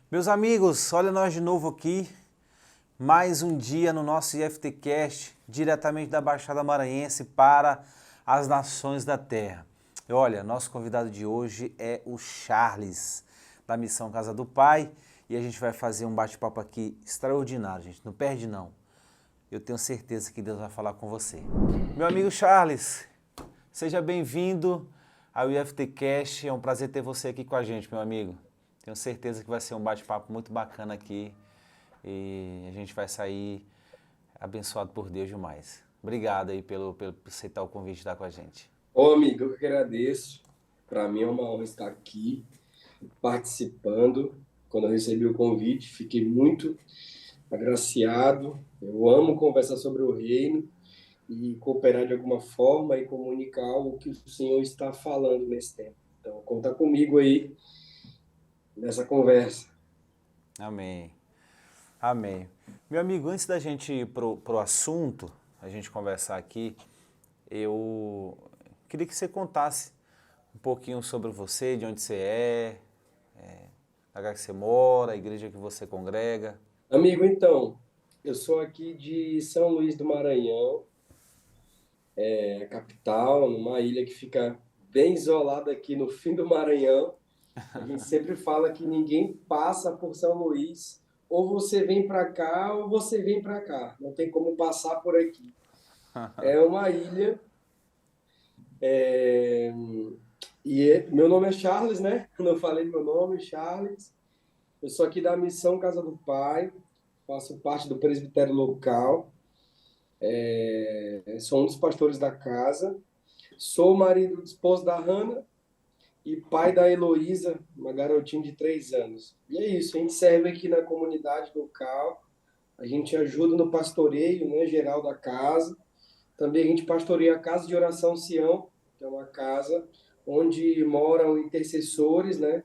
Meus amigos, olha nós de novo aqui, mais um dia no nosso IFTcast, diretamente da Baixada Maranhense para as nações da terra. E olha, nosso convidado de hoje é o Charles, da Missão Casa do Pai, e a gente vai fazer um bate-papo aqui extraordinário, gente, não perde não. Eu tenho certeza que Deus vai falar com você. Meu amigo Charles, seja bem-vindo ao IFTcast, é um prazer ter você aqui com a gente, meu amigo. Tenho certeza que vai ser um bate-papo muito bacana aqui e a gente vai sair abençoado por Deus demais. Obrigado aí por aceitar o convite de estar com a gente. Ô, amigo, eu que agradeço. Para mim é uma honra estar aqui participando. Quando eu recebi o convite, fiquei muito agraciado. Eu amo conversar sobre o reino e cooperar de alguma forma e comunicar o que o Senhor está falando nesse tempo. Então, conta comigo aí nessa conversa. Amém. Amém. Meu amigo, antes da gente ir pro assunto, a gente conversar aqui, eu queria que você contasse um pouquinho sobre você, de onde você lugar que você mora, a igreja que você congrega. Amigo, então, eu sou aqui de São Luís do Maranhão, capital, numa ilha que fica bem isolada aqui no fim do Maranhão. A gente sempre fala que ninguém passa por São Luís. Ou você vem para cá ou você vem para cá. Não tem como passar por aqui. É uma ilha. é, Meu nome é Charles, né? Quando eu falei meu nome, Charles. Eu sou aqui da Missão Casa do Pai. Faço parte do presbitério local. Sou um dos pastores da casa. Sou marido, esposo da Hannah e pai da Heloísa, uma garotinha de 3 anos. E é isso, a gente serve aqui na comunidade local, a gente ajuda no pastoreio, né, geral da casa. Também a gente pastoreia a Casa de Oração Sião, que é uma casa onde moram intercessores, né,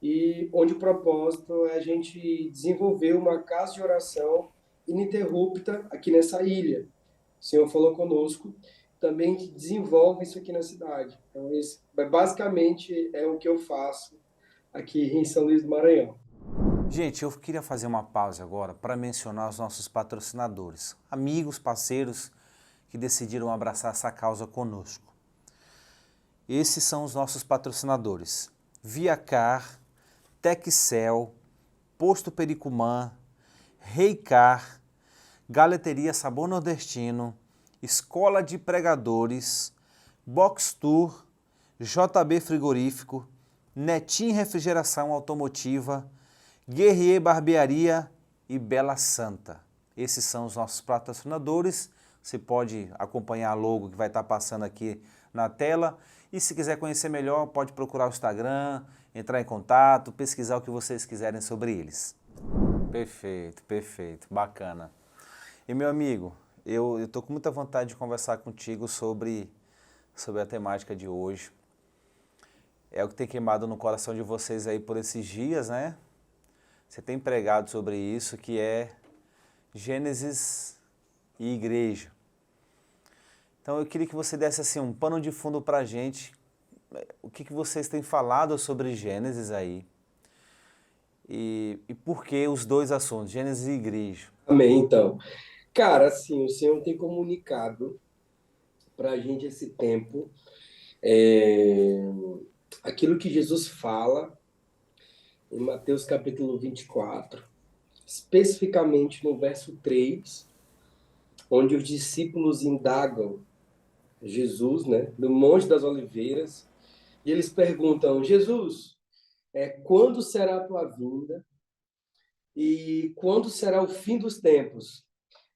e onde o propósito é a gente desenvolver uma casa de oração ininterrupta aqui nessa ilha. O Senhor falou conosco, também a gente desenvolve isso aqui na cidade. Então, esse, basicamente, é o que eu faço aqui em São Luís do Maranhão. Gente, eu queria fazer uma pausa agora para mencionar os nossos patrocinadores, amigos, parceiros que decidiram abraçar essa causa conosco. Esses são os nossos patrocinadores: Viacar, Texcel, Posto Pericumã, Reicar, Galeteria Sabor Nordestino, Escola de Pregadores, Box Tour, JB Frigorífico, Netim Refrigeração Automotiva, Guerrier Barbearia e Bela Santa. Esses são os nossos patrocinadores. Você pode acompanhar a logo que vai estar passando aqui na tela. E se quiser conhecer melhor, pode procurar o Instagram, entrar em contato, pesquisar o que vocês quiserem sobre eles. Perfeito, perfeito, bacana. E meu amigo, eu estou com muita vontade de conversar contigo sobre a temática de hoje. É o que tem queimado no coração de vocês aí por esses dias, né? Você tem pregado sobre isso, que é Gênesis e igreja. Então eu queria que você desse assim um pano de fundo para a gente. O que vocês têm falado sobre Gênesis aí? E por que os dois assuntos, Gênesis e igreja? Amém, então. Cara, assim, o Senhor tem comunicado para a gente esse tempo é, aquilo que Jesus fala em Mateus capítulo 24, especificamente no verso 3, onde os discípulos indagam Jesus, né, no Monte das Oliveiras, e eles perguntam: Jesus, quando será a tua vinda e quando será o fim dos tempos?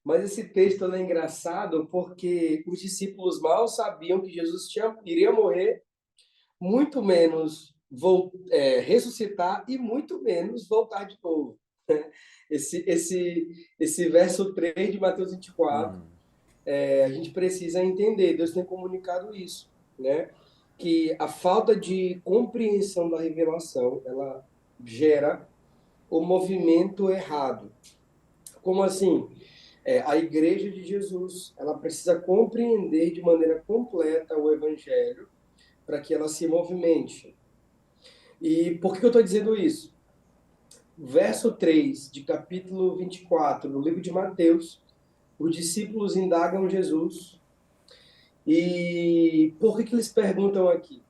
Mas esse texto é engraçado porque os discípulos mal sabiam que Jesus iria morrer, muito menos ressuscitar e muito menos voltar de novo. Esse verso 3 de Mateus 24, a gente precisa entender, Deus tem comunicado isso, né? Que a falta de compreensão da revelação, ela gera o movimento errado. Como assim? A igreja de Jesus, ela precisa compreender de maneira completa o evangelho para que ela se movimente. E por que eu estou dizendo isso? verso 3 de capítulo 24, no livro de Mateus, os discípulos indagam Jesus. E por que eles perguntam aqui?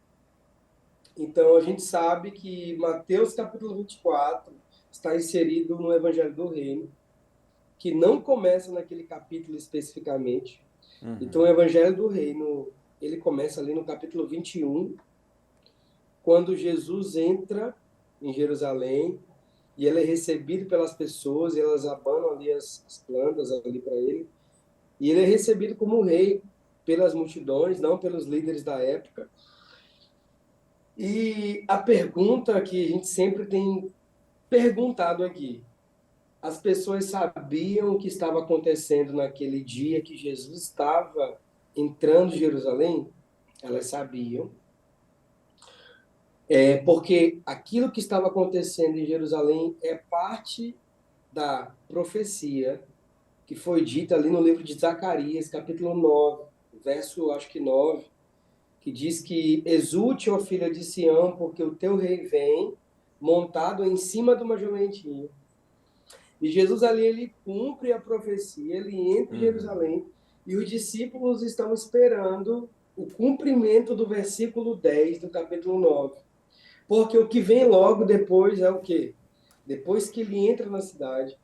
Então, a gente sabe que Mateus capítulo 24 está inserido no Evangelho do Reino, que não começa naquele capítulo especificamente. Então, o Evangelho do Reino, ele começa ali no capítulo 21, quando Jesus entra em Jerusalém e ele é recebido pelas pessoas, e elas abanam ali as plantas ali para ele, e ele é recebido como rei pelas multidões, não pelos líderes da época. E a pergunta que a gente sempre tem perguntado aqui, as pessoas sabiam o que estava acontecendo naquele dia que Jesus estava entrando em Jerusalém? Elas sabiam. Porque aquilo que estava acontecendo em Jerusalém é parte da profecia que foi dita ali no livro de Zacarias, capítulo 9, verso, acho que 9, que diz que exulte, ó filha de Sião, porque o teu rei vem montado em cima de uma jumentinha. E Jesus ali, ele cumpre a profecia, ele entra em Jerusalém, e os discípulos estão esperando o cumprimento do versículo 10 do capítulo 9. Porque o que vem logo depois é o quê? Depois que ele entra na cidade,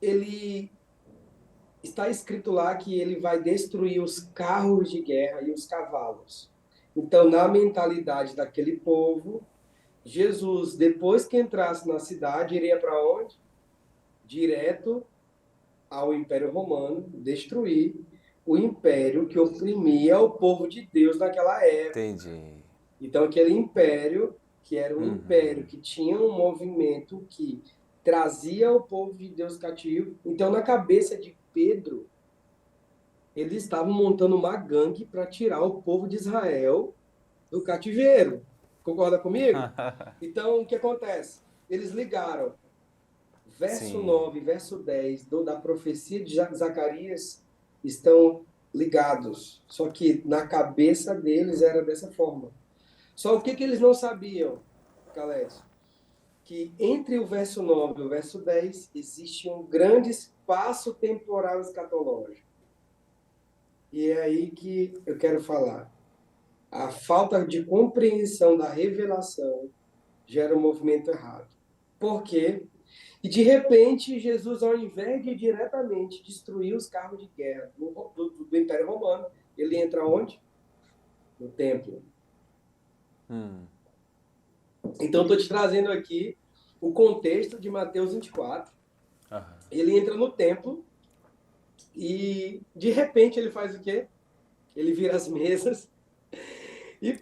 ele está escrito lá que ele vai destruir os carros de guerra e os cavalos. Então, na mentalidade daquele povo, Jesus, depois que entrasse na cidade, iria para onde? Direto ao Império Romano, destruir o império que oprimia o povo de Deus naquela época. Entendi. Então, aquele império, que era um império que tinha um movimento que trazia o povo de Deus cativo. Então, na cabeça de Pedro, eles estavam montando uma gangue para tirar o povo de Israel do cativeiro. Concorda comigo? Então, o que acontece? Eles ligaram. Verso Sim. 9, verso 10 da profecia de Zacarias estão ligados. Só que na cabeça deles era dessa forma. Só o que eles não sabiam, Caled? Que entre o verso 9 e o verso 10 existe um grande espaço temporal escatológico. E é aí que eu quero falar. A falta de compreensão da revelação gera um movimento errado. Por quê? E de repente, Jesus, ao invés de diretamente destruir os carros de guerra do Império Romano, ele entra onde? No templo. Então, estou te trazendo aqui o contexto de Mateus 24. Ele entra no templo e, de repente, ele faz o quê? Ele vira as mesas e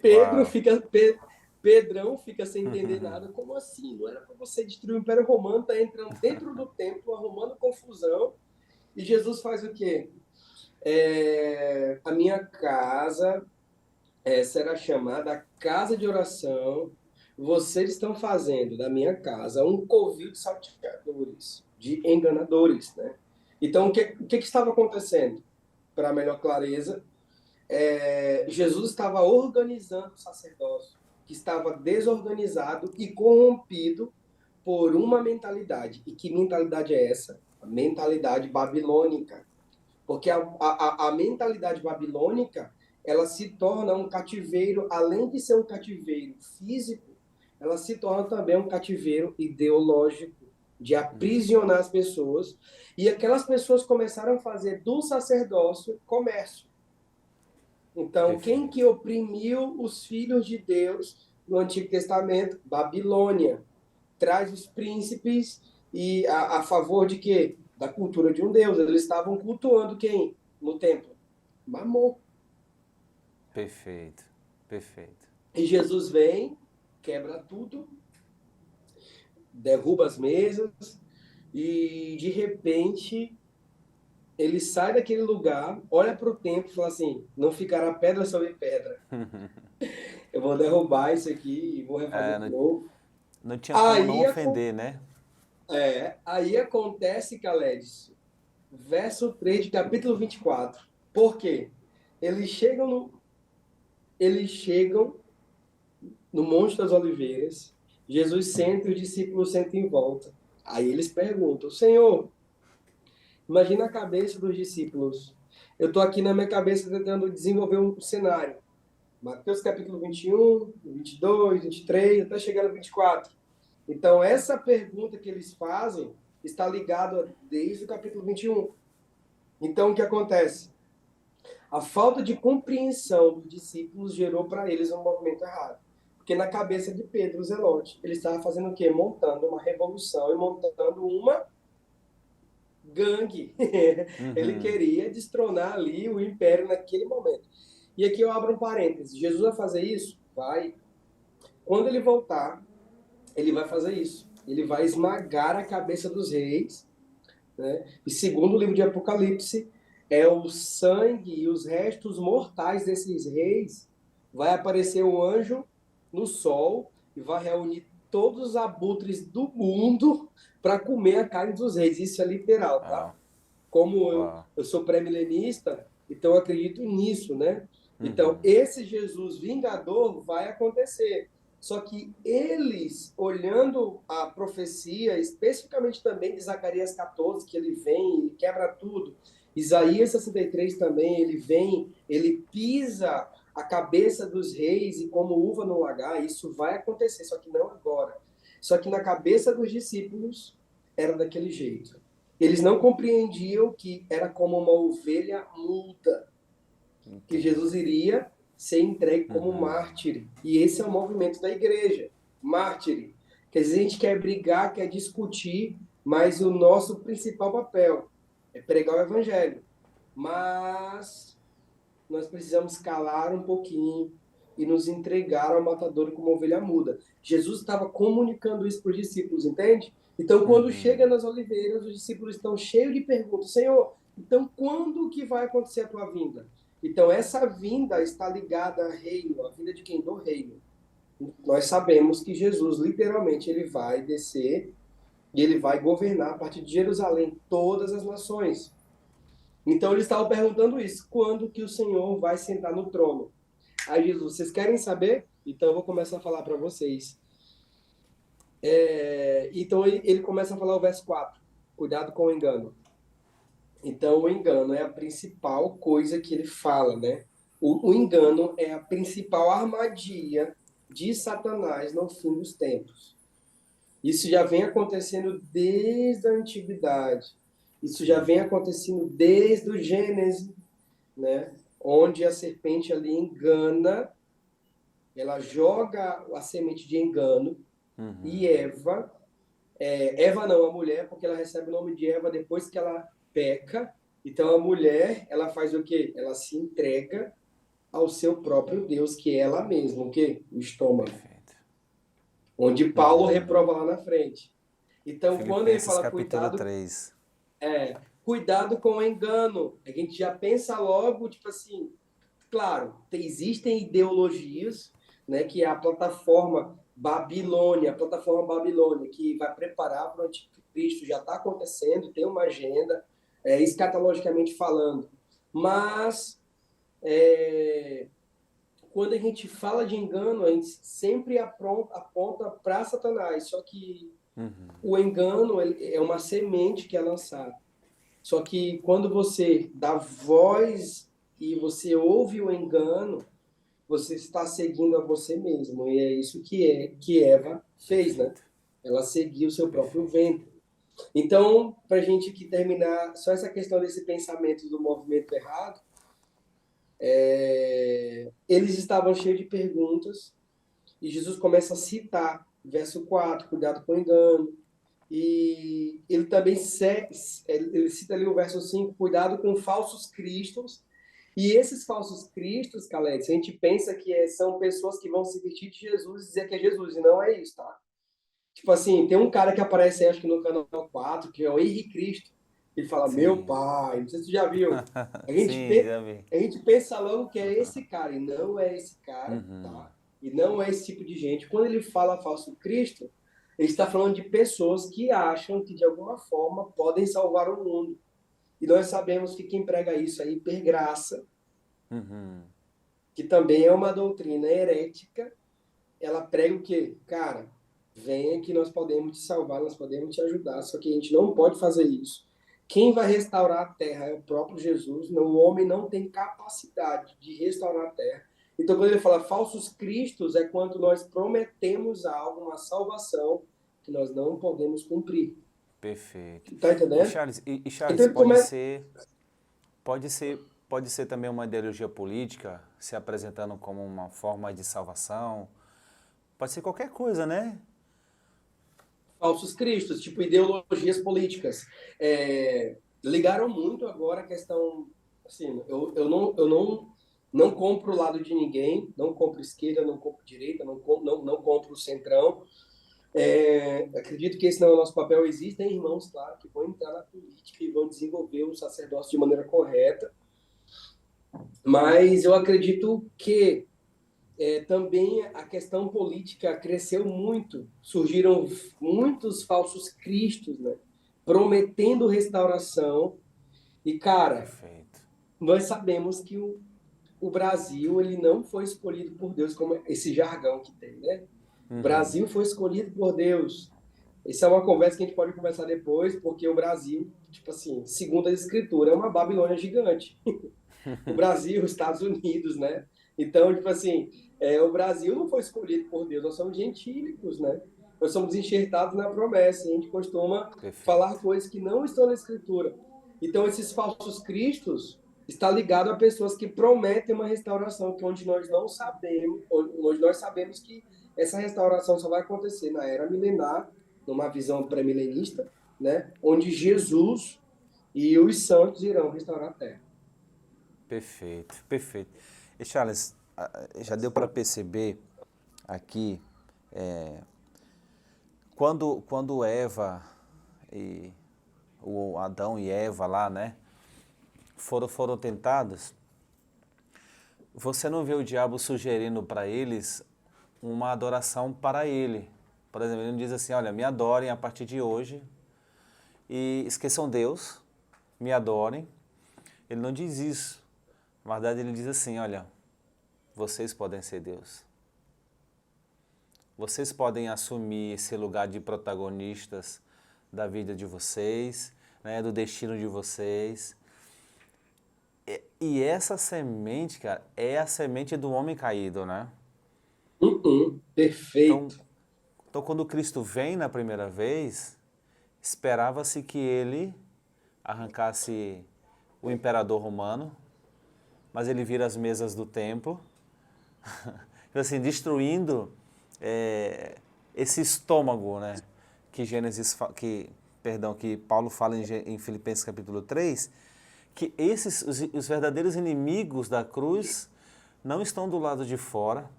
Pedrão fica sem entender nada. Como assim? Não era para você destruir o Império Romano, está entrando dentro do templo, arrumando confusão. E Jesus faz o quê? A minha casa será chamada casa de oração. Vocês estão fazendo da minha casa um covil de salteadores, de enganadores, né? Então, o que estava acontecendo? Para melhor clareza, Jesus estava organizando o sacerdócio, que estava desorganizado e corrompido por uma mentalidade. E que mentalidade é essa? A mentalidade babilônica. Porque a mentalidade babilônica, ela se torna um cativeiro, além de ser um cativeiro físico, ela se torna também um cativeiro ideológico, de aprisionar as pessoas. E aquelas pessoas começaram a fazer do sacerdócio comércio. Então, quem que oprimiu os filhos de Deus no Antigo Testamento? Babilônia. Traz os príncipes e a favor de quê? Da cultura de um deus. Eles estavam cultuando quem no templo? Mamon. Perfeito, perfeito. E Jesus vem, quebra tudo, derruba as mesas e, de repente, ele sai daquele lugar, olha para o templo e fala assim, não ficará pedra sobre pedra. Eu vou derrubar isso aqui e vou refazer de novo. Não tinha como não Aí, ofender, né? aí acontece, Caled, verso 3 de capítulo 24. Por quê? Eles chegam no Monte das Oliveiras, Jesus senta e os discípulos sentam em volta. Aí eles perguntam, Senhor, imagina a cabeça dos discípulos. Eu estou aqui na minha cabeça tentando desenvolver um cenário. Mateus capítulo 21, 22, 23, até chegar no 24. Então, essa pergunta que eles fazem está ligada desde o capítulo 21. Então, o que acontece? A falta de compreensão dos discípulos gerou para eles um movimento errado. Porque na cabeça de Pedro, o Zelote, ele estava fazendo o quê? Montando uma revolução e montando uma gangue. Ele Uhum. queria destronar ali o império naquele momento. E aqui eu abro um parênteses. Jesus vai fazer isso? Vai. Quando ele voltar, ele vai fazer isso. Ele vai esmagar a cabeça dos reis, né? E segundo o livro de Apocalipse, é o sangue e os restos mortais desses reis. Vai aparecer um anjo no sol e vai reunir todos os abutres do mundo para comer a carne dos reis. Isso é literal, tá? Uau, Como uau. eu sou pré-milenista, então eu acredito nisso, né? Então, Uhum. esse Jesus vingador vai acontecer. Só que eles, olhando a profecia, especificamente também de Zacarias 14, que ele vem, ele quebra tudo. Isaías 63 também, ele vem, ele pisa a cabeça dos reis e como uva no lagar, isso vai acontecer, só que não agora. Só que na cabeça dos discípulos era daquele jeito. Eles não compreendiam que era como uma ovelha muda, que Entendo. Jesus iria ser entregue como Uhum. mártir. E esse é o movimento da igreja, mártir. Quer dizer, a gente quer brigar, quer discutir, mas o nosso principal papel é pregar o evangelho. Mas nós precisamos calar um pouquinho e nos entregar ao matador como ovelha muda. Jesus estava comunicando isso para os discípulos, entende? Então, quando chega Uhum. nas oliveiras, os discípulos estão cheios de perguntas. Senhor, então quando que vai acontecer a tua vinda? Então, essa vinda está ligada ao reino, a vinda de quem? Do reino. Nós sabemos que Jesus, literalmente, ele vai descer e ele vai governar a partir de Jerusalém todas as nações. Então, eles estavam perguntando isso, quando que o Senhor vai sentar no trono? Aí Jesus, vocês querem saber? Então eu vou começar a falar para vocês. Então ele começa a falar o verso 4. Cuidado com o engano. Então o engano é a principal coisa que ele fala, né? O engano é a principal armadilha de Satanás no fim dos tempos. Isso já vem acontecendo desde a antiguidade. Isso já Sim. vem acontecendo desde o Gênesis, né? Onde a serpente ali engana, ela joga a semente de engano e Uhum. Eva não, a mulher, porque ela recebe o nome de Eva depois que ela peca. Então a mulher, ela faz o quê? Ela se entrega ao seu próprio Deus, que é ela mesma, o quê? O estômago. Perfeito. Onde Paulo Uhum. reprova lá na frente. Então, quando ele Filipenses fala capítulo cuidado, 3. cuidado com o engano, a gente já pensa logo, tipo assim, claro, existem ideologias, né, que é a plataforma Babilônia, que vai preparar para o anticristo, já está acontecendo, tem uma agenda, escatologicamente falando. Mas, quando a gente fala de engano, a gente sempre aponta para Satanás, só que Uhum. o engano é uma semente que é lançada. Só que quando você dá voz e você ouve o engano, você está seguindo a você mesmo. E é isso que Eva fez, né? Perfeito. Ela seguiu o seu próprio Perfeito. ventre. Então, para a gente que terminar, só essa questão desse pensamento do movimento errado, eles estavam cheios de perguntas e Jesus começa a citar, verso 4, cuidado com o engano. E ele também ele cita ali o verso 5, cuidado com falsos cristos. E esses falsos cristos, Caled, a gente pensa que são pessoas que vão se vestir de Jesus e dizer que é Jesus, e não é isso, tá? Tipo assim, tem um cara que aparece, acho que no canal 4 que é o Henri Cristo. Ele fala, meu Sim. pai, não sei se tu já viu. A gente, Sim, já vi. a gente pensa logo que é esse cara, e não é esse cara, Uhum. tá? E não é esse tipo de gente. Quando ele fala falso Cristo, ele está falando de pessoas que acham que de alguma forma podem salvar o mundo. E nós sabemos que quem prega isso é hipergraça, Uhum. que também é uma doutrina herética, ela prega o quê? Cara, venha que nós podemos te salvar, nós podemos te ajudar, só que a gente não pode fazer isso. Quem vai restaurar a terra é o próprio Jesus, não, o homem não tem capacidade de restaurar a terra. Então, quando ele fala falsos cristos, é quando nós prometemos algo, uma salvação, que nós não podemos cumprir. Perfeito. Tá E entendendo? Charles, Então ele começa. pode ser, pode ser também uma ideologia política se apresentando como uma forma de salvação. Pode ser qualquer coisa, né? Falsos cristos, tipo ideologias políticas. Ligaram muito agora a questão, assim, eu não compro o lado de ninguém, não compro esquerda, não compro direita, não compro o centrão. Acredito que esse não é o nosso papel. Existem irmãos, claro, que vão entrar na política e vão desenvolver o sacerdócio de maneira correta, mas eu acredito que também a questão política cresceu muito, surgiram muitos falsos cristos, né? Prometendo restauração. E, cara, Perfeito. nós sabemos que o Brasil ele não foi escolhido por Deus, como esse jargão que tem, né? O Brasil foi escolhido por Deus. Essa é uma conversa que a gente pode conversar depois, porque o Brasil, tipo assim, segundo a Escritura, é uma Babilônia gigante. O Brasil, os Estados Unidos, né? Então, tipo assim, o Brasil não foi escolhido por Deus, nós somos gentílicos, né? Nós somos enxertados na promessa, e a gente costuma falar Perfeito. coisas que não estão na Escritura. Então, esses falsos cristos está ligado a pessoas que prometem uma restauração, que onde nós não sabemos, onde nós sabemos que essa restauração só vai acontecer na era milenar, numa visão pré-milenista, né? Onde Jesus e os santos irão restaurar a terra. Perfeito, perfeito. E Charles, já deu para perceber aqui, quando Eva e o Adão e Eva lá, né, foram tentados, você não vê o diabo sugerindo para eles uma adoração para ele. Por exemplo, ele não diz assim, olha, me adorem a partir de hoje e esqueçam Deus, me adorem. Ele não diz isso. Na verdade, ele diz assim, olha, vocês podem ser Deus. Vocês podem assumir esse lugar de protagonistas da vida de vocês, né, do destino de vocês. E essa semente, cara, é a semente do homem caído, né? Então, Perfeito. então, quando Cristo vem na primeira vez, esperava-se que ele arrancasse o imperador romano, mas ele vira as mesas do templo, assim, destruindo esse estômago, né? Que Paulo fala em Filipenses capítulo 3, que os verdadeiros inimigos da cruz não estão do lado de fora,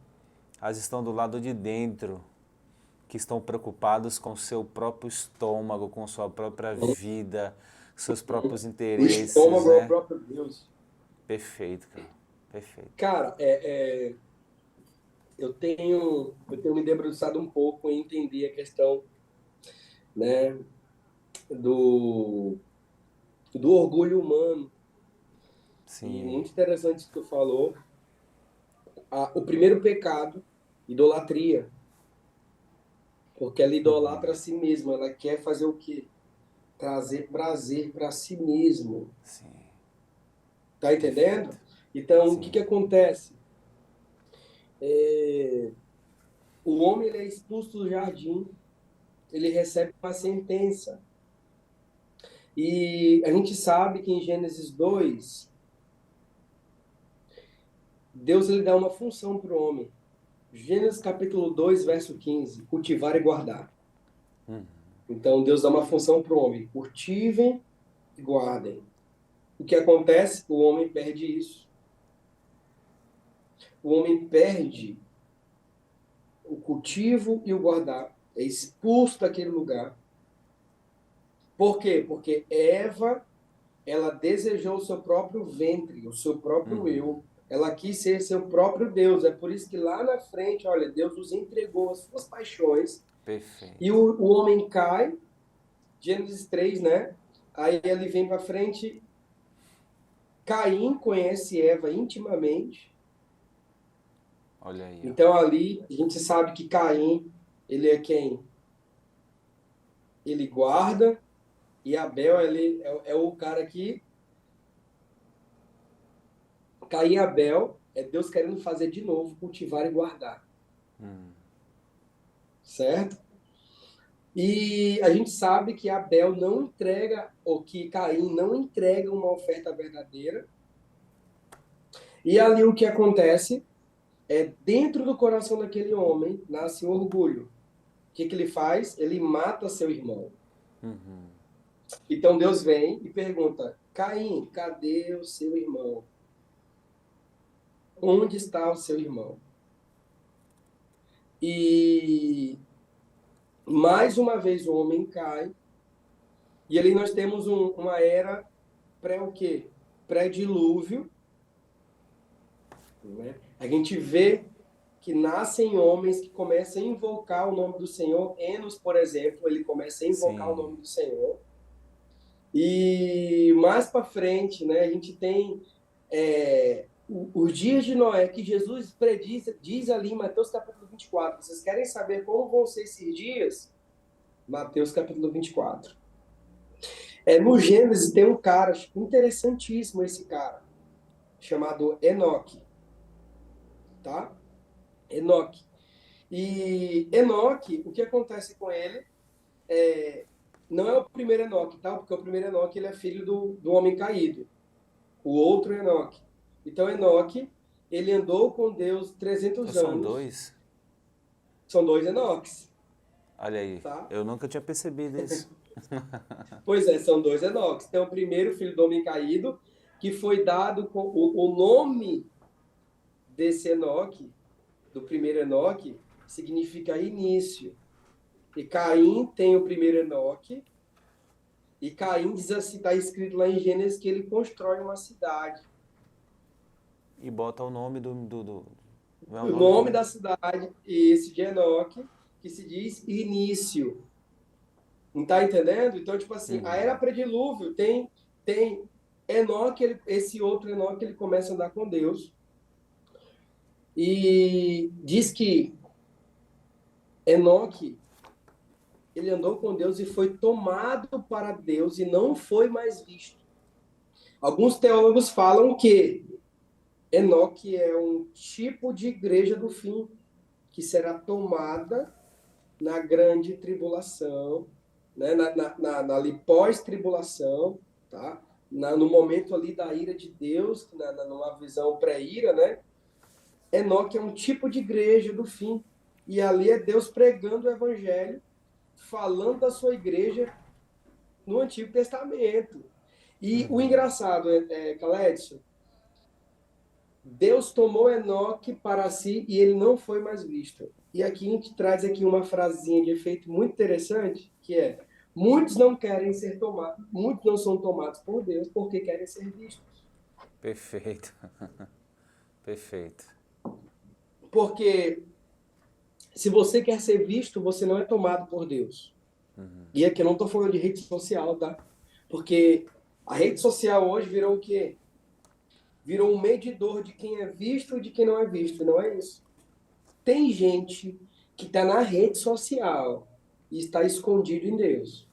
mas estão do lado de dentro, que estão preocupados com o seu próprio estômago, com sua própria vida, seus próprios O interesses, estômago é o né? próprio Deus. Perfeito, cara. Perfeito. Cara, eu tenho me debruçado um pouco em entender a questão, né, do, do orgulho humano. E Sim. muito interessante isso que tu falou. O primeiro pecado, idolatria. Porque ela idolatra a si mesma. Ela quer fazer o quê? Trazer prazer para si mesmo. Sim. Tá entendendo? Perfeito. Então, o que Sim. que acontece? O homem ele é expulso do jardim, ele recebe uma sentença. E a gente sabe que em Gênesis 2, Deus ele dá uma função para o homem. Gênesis capítulo 2, verso 15, cultivar e guardar. Então Deus dá uma função para o homem, cultivem e guardem. O que acontece? O homem perde isso. O homem perde o cultivo e o guardar. É expulso daquele lugar. Por quê? Porque Eva, ela desejou o seu próprio ventre, o seu próprio eu. Ela quis ser seu próprio Deus. É por isso que lá na frente, olha, Deus nos entregou as suas paixões. E Perfeito. o homem cai, Gênesis 3, né? Aí ele vem para frente. Caim conhece Eva intimamente. Olha aí, ó. Então ali a gente sabe que Caim, ele é quem? Ele guarda, e Abel, ele é o cara que... Caim e Abel é Deus querendo fazer de novo, cultivar e guardar, certo? E a gente sabe que Abel não entrega, ou que Caim não entrega uma oferta verdadeira. E ali o que acontece é, dentro do coração daquele homem, nasce um orgulho. O que ele faz? Ele mata seu irmão. Então Deus vem e pergunta: Caim, cadê o seu irmão? Onde está o seu irmão? E mais uma vez o homem cai. E ali nós temos uma era pré o quê? Pré-dilúvio, né? A gente vê que nascem homens que começam a invocar o nome do Senhor. Enos, por exemplo, ele começa a invocar o Sim. nome do Senhor. E mais para frente, né, a gente tem os dias de Noé, que Jesus prediz, diz ali em Mateus capítulo 24. Vocês querem saber como vão ser esses dias? Mateus capítulo 24. No Gênesis tem um cara interessantíssimo, esse cara, chamado Enoque, tá? Enoque. E Enoque, o que acontece com ele não é o primeiro Enoque, tá? Porque o primeiro Enoque ele é filho do homem caído. O outro Enoque. Então Enoque, ele andou com Deus Então 300 são anos. dois? São dois Enoques, Olha aí, tá? eu nunca tinha percebido isso. Pois é, são dois Enoques. Tem o primeiro filho do homem caído, que foi dado com o nome desse Enoque, do primeiro Enoque, significa início. E Caim tem o primeiro Enoque, e Caim diz assim, está escrito lá em Gênesis que ele constrói uma cidade. E bota o nome não é o O nome nome também? da cidade, esse de Enoque, que se diz início. Não está entendendo? Então, tipo assim, a era predilúvio tem Enoque, esse outro Enoque, ele começa a andar com Deus. E diz que Enoque, ele andou com Deus e foi tomado para Deus e não foi mais visto. Alguns teólogos falam que Enoque é um tipo de igreja do fim, que será tomada na grande tribulação, né? Ali pós-tribulação, tá? No momento ali da ira de Deus, numa visão pré-ira, né? Enoque é um tipo de igreja do fim. E ali é Deus pregando o evangelho, falando da sua igreja no Antigo Testamento. E o engraçado Caledson, Deus tomou Enoque para si e ele não foi mais visto. E aqui a gente traz aqui uma frasezinha de efeito muito interessante, que é: muitos não querem ser tomados, muitos não são tomados por Deus porque querem ser vistos. Perfeito. Perfeito. Porque se você quer ser visto, você não é tomado por Deus. E aqui eu não estou falando de rede social, tá? Porque a rede social hoje virou o quê? Virou um medidor de quem é visto e de quem não é visto. Não é isso. Tem gente que está na rede social e está escondido em Deus.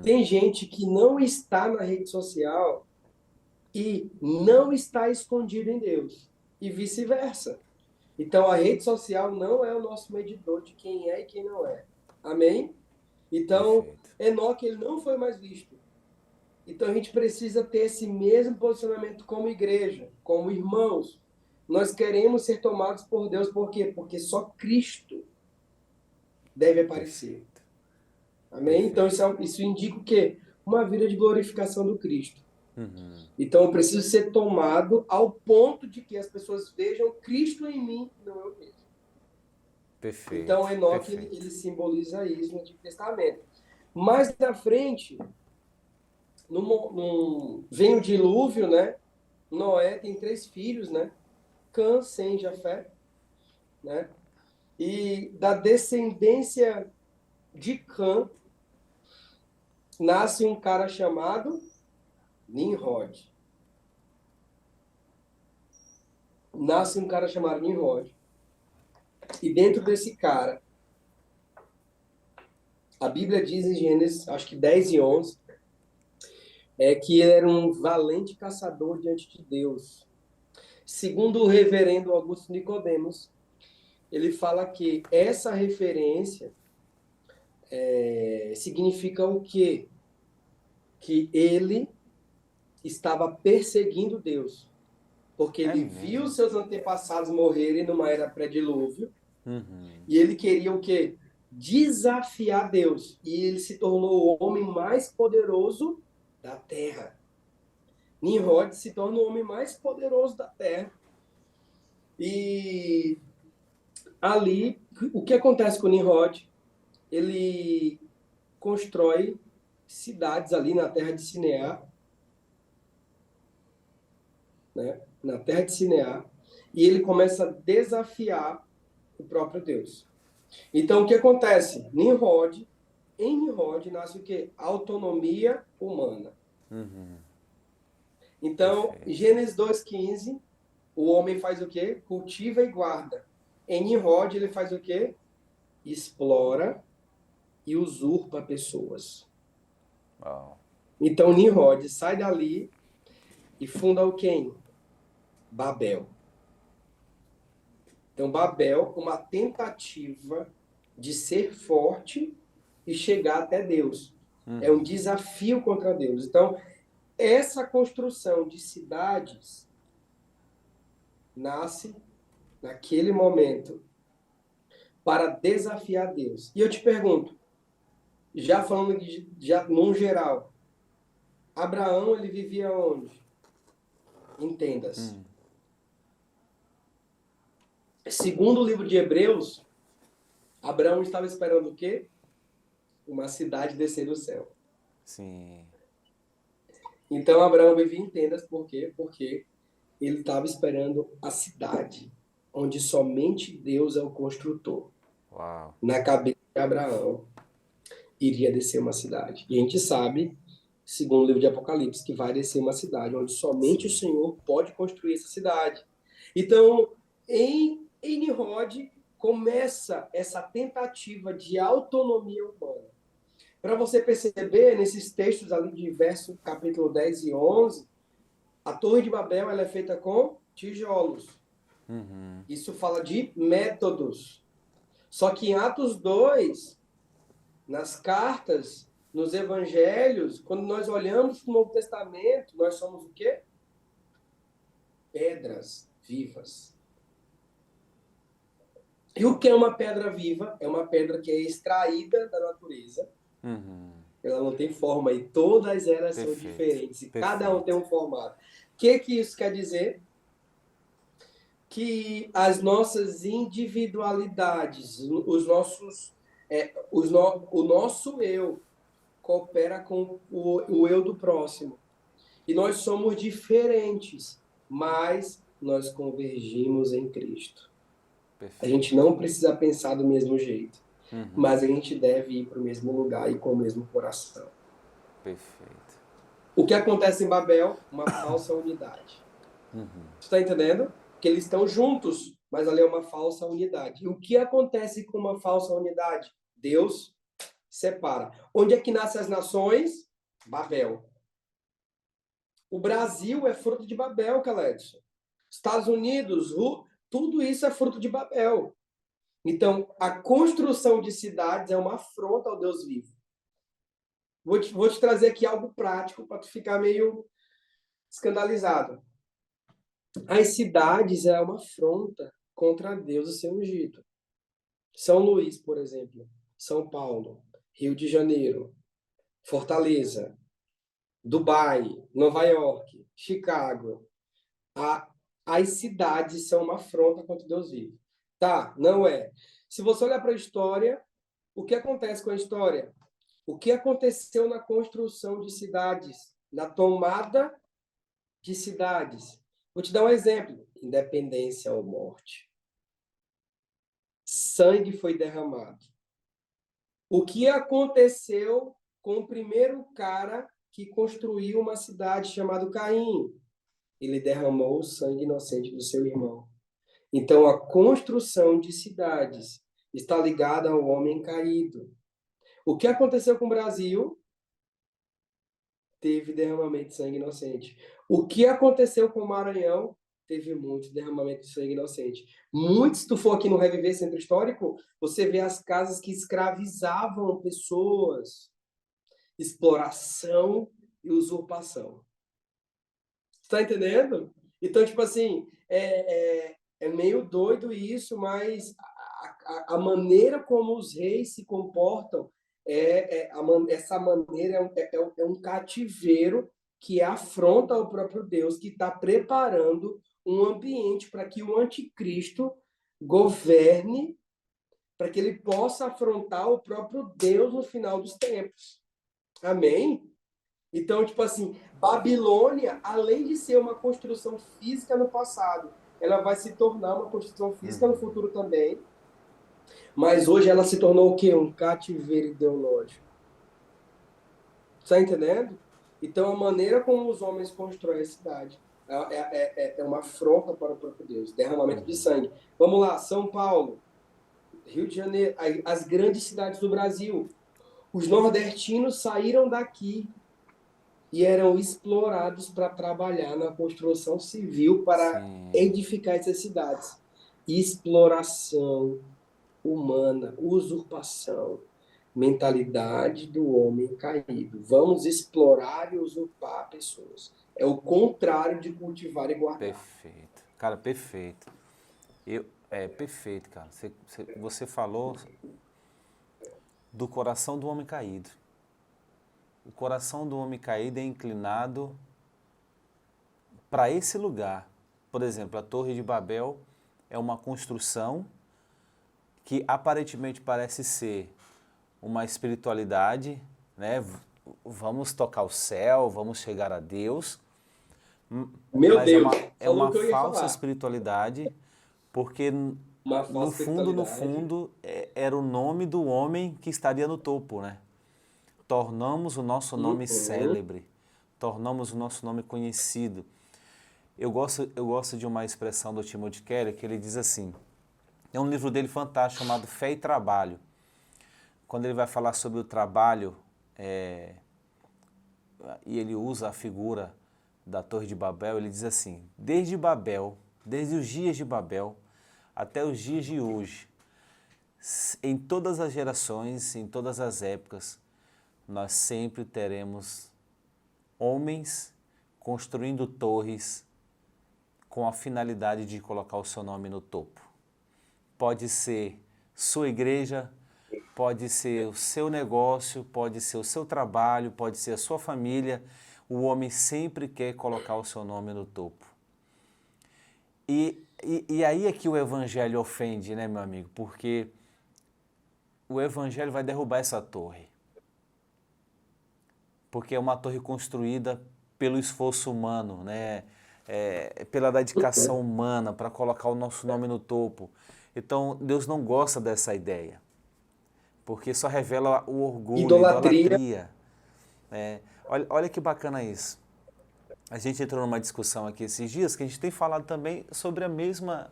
Tem gente que não está na rede social e não está escondido em Deus. E vice-versa. Então, a rede social não é o nosso medidor de quem é e quem não é. Amém? Então, Perfeito. Enoque, ele não foi mais visto. Então, a gente precisa ter esse mesmo posicionamento como igreja, como irmãos. Nós queremos ser tomados por Deus, por quê? Porque só Cristo deve aparecer. Perfeito. Amém? Então, Perfeito. isso indica o quê? Uma vida de glorificação do Cristo. Então, eu preciso ser tomado ao ponto de que as pessoas vejam Cristo em mim, não eu mesmo. Então, Perfeito. Enoque, Perfeito. ele simboliza isso no Antigo Testamento. Mais na frente, vem o dilúvio, né? Noé tem 3 filhos, né? Cã, Sem, Jafé, né? E da descendência de Cã nasce um cara chamado Nimrod. nasce um cara chamado Nimrod. E dentro desse cara, a Bíblia diz em Gênesis, acho que 10 e 11, que ele era um valente caçador diante de Deus. Segundo o reverendo Augusto Nicodemos, ele fala que essa referência significa o quê? Que ele estava perseguindo Deus, porque É ele viu mesmo. seus antepassados morrerem numa era pré-dilúvio, Uhum. e ele queria o quê? Desafiar Deus. E ele se tornou o homem mais poderoso da terra. Nimrod se torna o homem mais poderoso da terra. E ali, o que acontece com Nimrod? Ele constrói cidades ali na terra de Sinear, né? Na terra de Sinear, e ele começa a desafiar o próprio Deus. Então, o que acontece? Em Nimrod nasce o quê? Autonomia humana. Uhum. Então, Perfeito. Gênesis 2,15, o homem faz o quê? Cultiva e guarda. Em Nimrod, ele faz o quê? Explora e usurpa pessoas. Uau. Então, Nimrod sai dali e funda o quem? Babel. Então, Babel, uma tentativa de ser forte e chegar até Deus. É um Uhum. desafio contra Deus. Então, essa construção de cidades nasce naquele momento para desafiar Deus. E eu te pergunto, já falando já num geral, Abraão ele vivia onde? Em tendas. Segundo o livro de Hebreus, Abraão estava esperando o quê? Uma cidade descer do céu. Sim. Então Abraão vivia em tendas, por quê? Porque ele estava esperando a cidade, onde somente Deus é o construtor. Uau. Na cabeça de Abraão iria descer uma cidade. E a gente sabe, segundo o livro de Apocalipse, que vai descer uma cidade onde somente o Sim. Senhor pode construir essa cidade. Então, em Nimrod, começa essa tentativa de autonomia humana. Para você perceber, nesses textos ali de verso capítulo 10 e 11, a Torre de Babel ela é feita com tijolos. Uhum. Isso fala de métodos. Só que em Atos 2, nas cartas, nos evangelhos, quando nós olhamos para o Novo Testamento, nós somos o quê? Pedras vivas. E o que é uma pedra viva? É uma pedra que é extraída da natureza. Uhum. Ela não tem forma e todas elas são Perfeito. diferentes e cada um tem Perfeito. um formato. O que isso quer dizer? Que as nossas individualidades, os nossos, o nosso eu coopera com o eu do próximo. E nós somos diferentes, mas nós convergimos em Cristo. A gente Perfeito. não precisa pensar do mesmo jeito, Uhum. mas a gente deve ir para o mesmo lugar e com o mesmo coração. Perfeito. O que acontece em Babel? Uma falsa unidade. Você está entendendo? Que eles estão juntos, mas ali é uma falsa unidade. E o que acontece com uma falsa unidade? Deus separa. Onde é que nascem as nações? Babel. O Brasil é fruto de Babel, Caledson. Estados Unidos, tudo isso é fruto de Babel. Então, a construção de cidades é uma afronta ao Deus vivo. Vou te trazer aqui algo prático para tu ficar meio escandalizado. As cidades é uma afronta contra Deus e seu ungido. São Luís, por exemplo, São Paulo, Rio de Janeiro, Fortaleza, Dubai, Nova York, Chicago. As cidades são uma afronta contra Deus vivo. Tá, não é. Se você olhar para a história, o que acontece com a história? O que aconteceu na construção de cidades, na tomada de cidades? Vou te dar um exemplo: independência ou morte. Sangue foi derramado. O que aconteceu com o primeiro cara que construiu uma cidade chamada Caim? ele derramou o sangue inocente do seu irmão. Então, a construção de cidades está ligada ao homem caído. O que aconteceu com o Brasil? Teve derramamento de sangue inocente. O que aconteceu com o Maranhão? Teve muito derramamento de sangue inocente. Muitos, se tu for aqui no Reviver Centro Histórico, você vê as casas que escravizavam pessoas. Exploração e usurpação. Está entendendo? Então, tipo assim, é meio doido isso, mas a maneira como os reis se comportam, essa maneira é um cativeiro que afronta o próprio Deus, que está preparando um ambiente para que o anticristo governe, para que ele possa afrontar o próprio Deus no final dos tempos. Amém? Então, tipo assim, Babilônia, além de ser uma construção física no passado, ela vai se tornar uma construção física no futuro também. Mas hoje ela se tornou o quê? Um cativeiro ideológico. Está entendendo? Então, a maneira como os homens constroem a cidade é uma afronta para o próprio Deus. Derramamento de sangue. Vamos lá, São Paulo, Rio de Janeiro, as grandes cidades do Brasil. Os nordestinos saíram daqui e eram explorados para trabalhar na construção civil para edificar essas cidades. Exploração humana, usurpação, mentalidade do homem caído. Vamos explorar e usurpar pessoas. É o contrário de cultivar e guardar. Perfeito. Cara, perfeito. Perfeito, cara. Você falou do coração do homem caído. O coração do homem caído é inclinado para esse lugar. Por exemplo, a Torre de Babel é uma construção que aparentemente parece ser uma espiritualidade, né? Vamos tocar o céu, vamos chegar a Deus. Meu mas Deus, é uma falou o que eu ia falsa falar. espiritualidade, porque Uma no falsa fundo, era o nome do homem que estaria no topo, né? Tornamos o nosso nome célebre, tornamos o nosso nome conhecido. Eu gosto de uma expressão do Timothy Keller que ele diz assim, é um livro dele fantástico chamado Fé e Trabalho. Quando ele vai falar sobre o trabalho, e ele usa a figura da Torre de Babel, ele diz assim, desde os dias de Babel até os dias de hoje, em todas as gerações, em todas as épocas, nós sempre teremos homens construindo torres com a finalidade de colocar o seu nome no topo. Pode ser sua igreja, pode ser o seu negócio, pode ser o seu trabalho, pode ser a sua família. O homem sempre quer colocar o seu nome no topo. E aí é que o evangelho ofende, né, meu amigo? Porque o evangelho vai derrubar essa torre. Porque é uma torre construída pelo esforço humano, né? Pela dedicação humana para colocar o nosso nome no topo. Então, Deus não gosta dessa ideia, porque só revela o orgulho, a idolatria. Olha que bacana isso. A gente entrou numa discussão aqui esses dias que a gente tem falado também sobre a mesma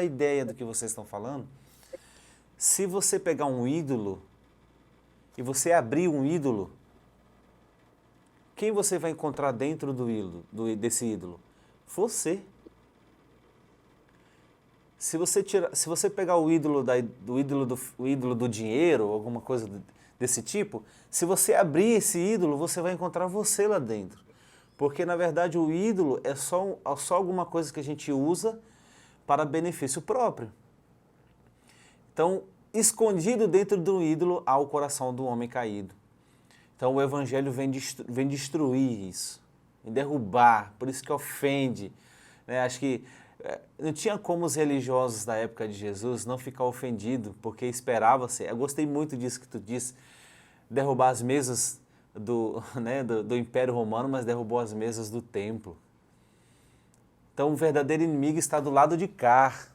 ideia do que vocês estão falando. Se você pegar um ídolo e você abrir um ídolo, quem você vai encontrar dentro desse ídolo? Você. Se você pegar o ídolo do dinheiro, alguma coisa desse tipo, se você abrir esse ídolo, você vai encontrar você lá dentro. Porque, na verdade, o ídolo é só alguma coisa que a gente usa para benefício próprio. Então, escondido dentro do ídolo há o coração do homem caído. Então, o evangelho vem destruir isso, vem derrubar, por isso que ofende. Né? Acho que não tinha como os religiosos da época de Jesus não ficar ofendidos, porque esperava-se. Eu gostei muito disso que tu disse, derrubar as mesas do Império Romano, mas derrubou as mesas do templo. Então, o verdadeiro inimigo está do lado de cá.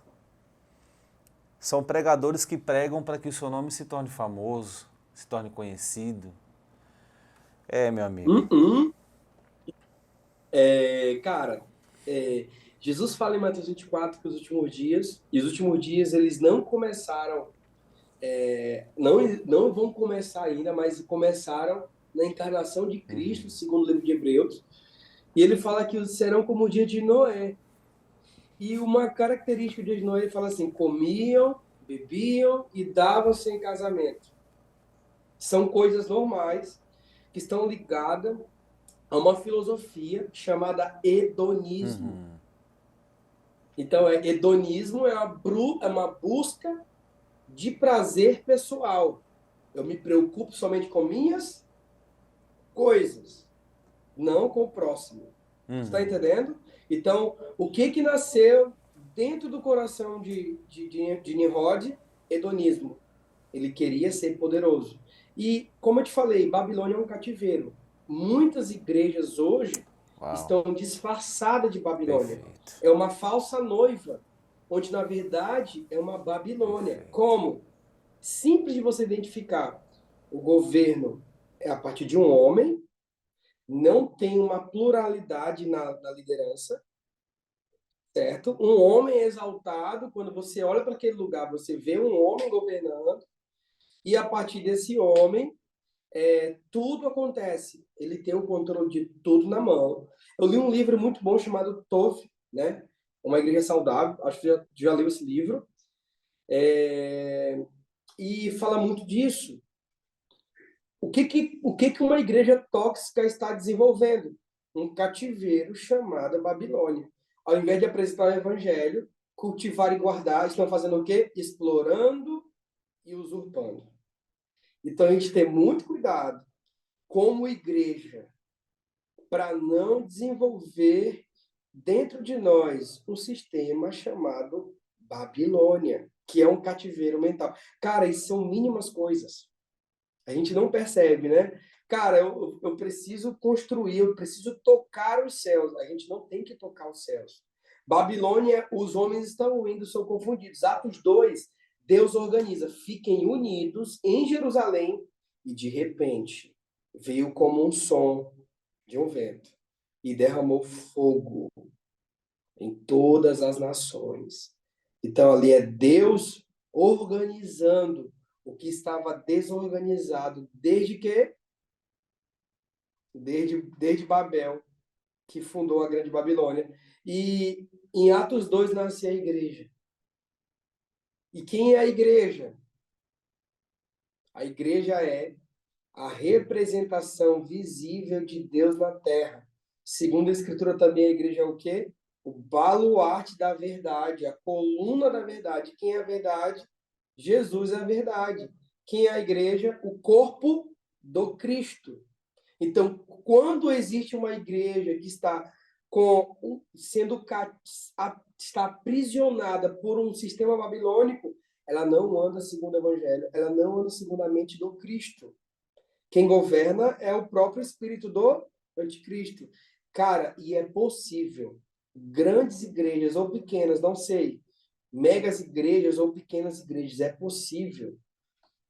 São pregadores que pregam para que o seu nome se torne famoso, se torne conhecido. Meu amigo. Cara, Jesus fala em Mateus 24 que os últimos dias eles não começaram, não vão começar ainda, mas começaram na encarnação de Cristo, segundo o livro de Hebreus, e ele fala que serão como o dia de Noé. E uma característica de Noé, ele fala assim, comiam, bebiam e davam-se em casamento. São coisas normais que estão ligadas a uma filosofia chamada hedonismo. Então, hedonismo é uma busca de prazer pessoal. Eu me preocupo somente com minhas coisas, não com o próximo. Você está entendendo? Então, o que nasceu dentro do coração de Nimrod? Hedonismo. Ele queria ser poderoso. E, como eu te falei, Babilônia é um cativeiro. Muitas igrejas hoje estão disfarçadas de Babilônia. Perfeito. É uma falsa noiva, onde, na verdade, é uma Babilônia. Perfeito. Como? Simples de você identificar. O governo é a partir de um homem, não tem uma pluralidade na liderança, certo? Um homem exaltado, quando você olha para aquele lugar, você vê um homem governando, e a partir desse homem, tudo acontece. Ele tem o controle de tudo na mão. Eu li um livro muito bom chamado Toph, né? Uma Igreja Saudável, acho que já leu esse livro, e fala muito disso. O que uma igreja tóxica está desenvolvendo? Um cativeiro chamado Babilônia. Ao invés de apresentar o evangelho, cultivar e guardar, estão fazendo o quê? Explorando e usurpando. Então, a gente tem muito cuidado, como igreja, para não desenvolver dentro de nós um sistema chamado Babilônia, que é um cativeiro mental. Cara, isso são mínimas coisas. A gente não percebe, né? Cara, eu preciso construir, eu preciso tocar os céus. A gente não tem que tocar os céus. Babilônia, os homens estão indo, são confundidos. Atos 2, Deus organiza. Fiquem unidos em Jerusalém e, de repente, veio como um som de um vento e derramou fogo em todas as nações. Então, ali é Deus organizando o que estava desorganizado desde que? Desde Babel, que fundou a Grande Babilônia. E em Atos 2 nasce a igreja. E quem é a igreja? A igreja é a representação visível de Deus na terra. Segundo a Escritura, também a igreja é o quê? O baluarte da verdade, a coluna da verdade. Quem é a verdade? Jesus é a verdade. Quem é a igreja? O corpo do Cristo. Então, quando existe uma igreja que está está aprisionada por um sistema babilônico, ela não anda segundo o evangelho, ela não anda segundo a mente do Cristo. Quem governa é o próprio espírito do anticristo. Cara, e é possível grandes igrejas ou pequenas, não sei, megas igrejas ou pequenas igrejas, é possível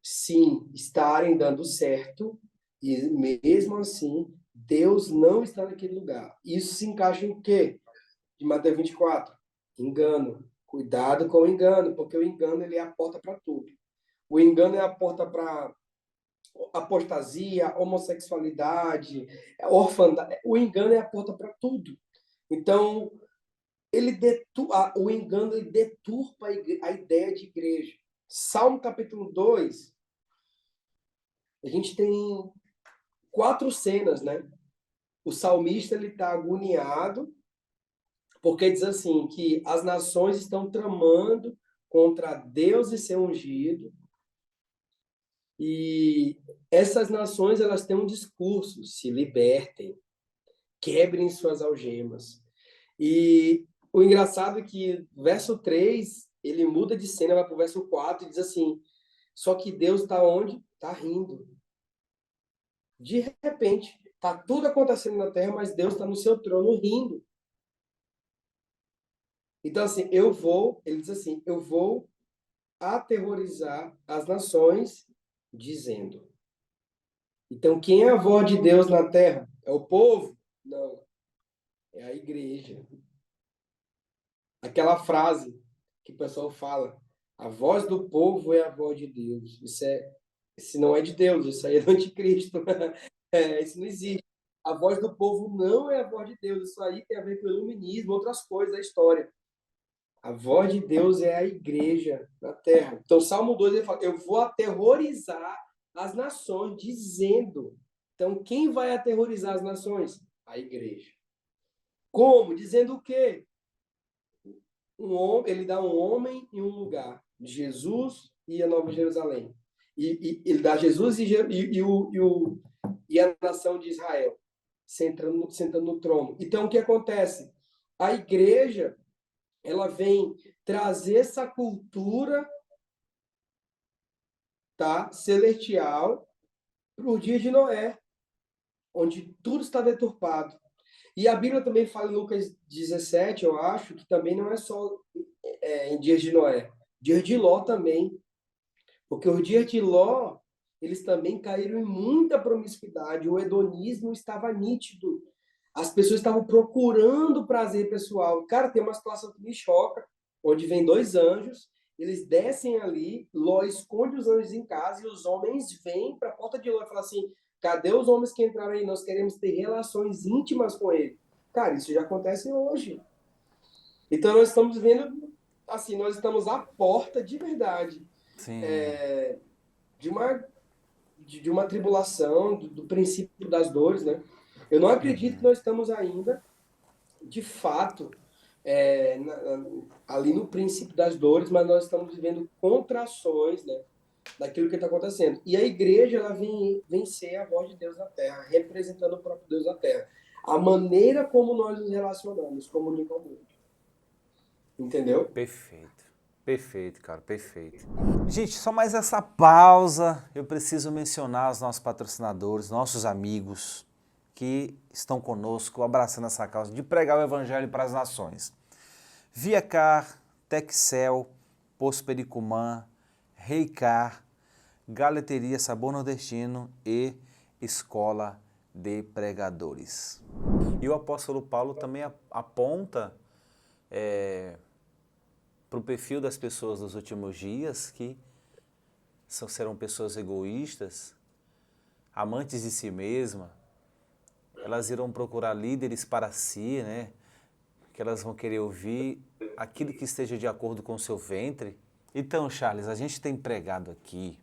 sim estarem dando certo e mesmo assim Deus não está naquele lugar. Isso se encaixa em quê? De Mateus 24. Engano. Cuidado com o engano, porque o engano ele é a porta para tudo. O engano é a porta para apostasia, homossexualidade, orfandade. O engano é a porta para tudo. Então, o engano ele deturpa a ideia de igreja. Salmo capítulo 2, a gente tem 4 cenas, né? O salmista ele está agoniado, porque diz assim, que as nações estão tramando contra Deus e seu ungido, e essas nações elas têm um discurso, se libertem, quebrem suas algemas. E o engraçado é que verso 3, ele muda de cena, vai para o verso 4 e diz assim, só que Deus está onde? Está rindo. De repente, está tudo acontecendo na terra, mas Deus está no seu trono rindo. Então, assim, ele diz assim, eu vou aterrorizar as nações, dizendo. Então, quem é a voz de Deus na terra? É o povo? Não, é a igreja. Aquela frase que o pessoal fala, a voz do povo é a voz de Deus. Isso não é de Deus, isso aí é do anticristo. Isso não existe. A voz do povo não é a voz de Deus. Isso aí tem a ver com o iluminismo, outras coisas da história. A voz de Deus é a igreja na terra. Então, Salmo 2 ele fala: eu vou aterrorizar as nações, dizendo. Então, quem vai aterrorizar as nações? A igreja. Como? Dizendo o quê? Ele dá um homem e um lugar. Jesus e a Nova Jerusalém. Ele dá Jesus e a nação de Israel sentando no trono. Então, o que acontece? A igreja, ela vem trazer essa cultura, tá, celestial para o dia de Noé, onde tudo está deturpado. E a Bíblia também fala em Lucas 17, eu acho, que também não é só em dias de Noé. Dias de Ló também. Porque os dias de Ló, eles também caíram em muita promiscuidade. O hedonismo estava nítido. As pessoas estavam procurando prazer pessoal. Cara, tem uma situação que me choca, onde vem dois anjos, eles descem ali, Ló esconde os anjos em casa e os homens vêm para a porta de Ló e falam assim: cadê os homens que entraram aí? Nós queremos ter relações íntimas com ele. Cara, isso já acontece hoje. Então nós estamos vendo, assim, nós estamos à porta de verdade Sim, é, de uma de uma tribulação, do princípio das dores, né? Eu não acredito que nós estamos ainda, de fato, ali no princípio das dores, mas nós estamos vivendo contrações, né, daquilo que está acontecendo. E a igreja, ela vem ser a voz de Deus na terra, representando o próprio Deus na terra. A maneira como nós nos relacionamos, comunica ao mundo. Entendeu? perfeito. Perfeito, cara, perfeito. Gente, só mais essa pausa, eu preciso mencionar os nossos patrocinadores, nossos amigos que estão conosco, abraçando essa causa de pregar o evangelho para as nações. Viacar, Texel, Poço Pericumã, Reicar, Galeteria Sabor Nordestino e Escola de Pregadores. E o apóstolo Paulo também aponta para o perfil das pessoas dos últimos dias, que serão pessoas egoístas, amantes de si mesma, elas irão procurar líderes para si, né? Que elas vão querer ouvir aquilo que esteja de acordo com o seu ventre. Então, Charles, a gente tem pregado aqui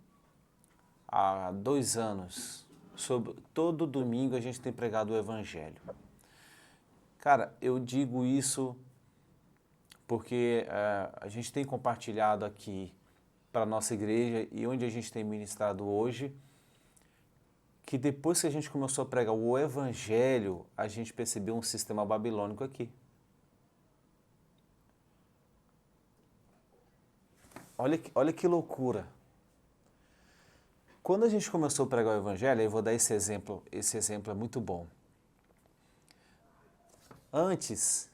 há 2 anos, todo domingo a gente tem pregado o Evangelho. Cara, eu digo isso porque a gente tem compartilhado aqui para a nossa igreja e onde a gente tem ministrado hoje, que depois que a gente começou a pregar o Evangelho, a gente percebeu um sistema babilônico aqui. Olha que loucura. Quando a gente começou a pregar o Evangelho, eu vou dar esse exemplo é muito bom. Antes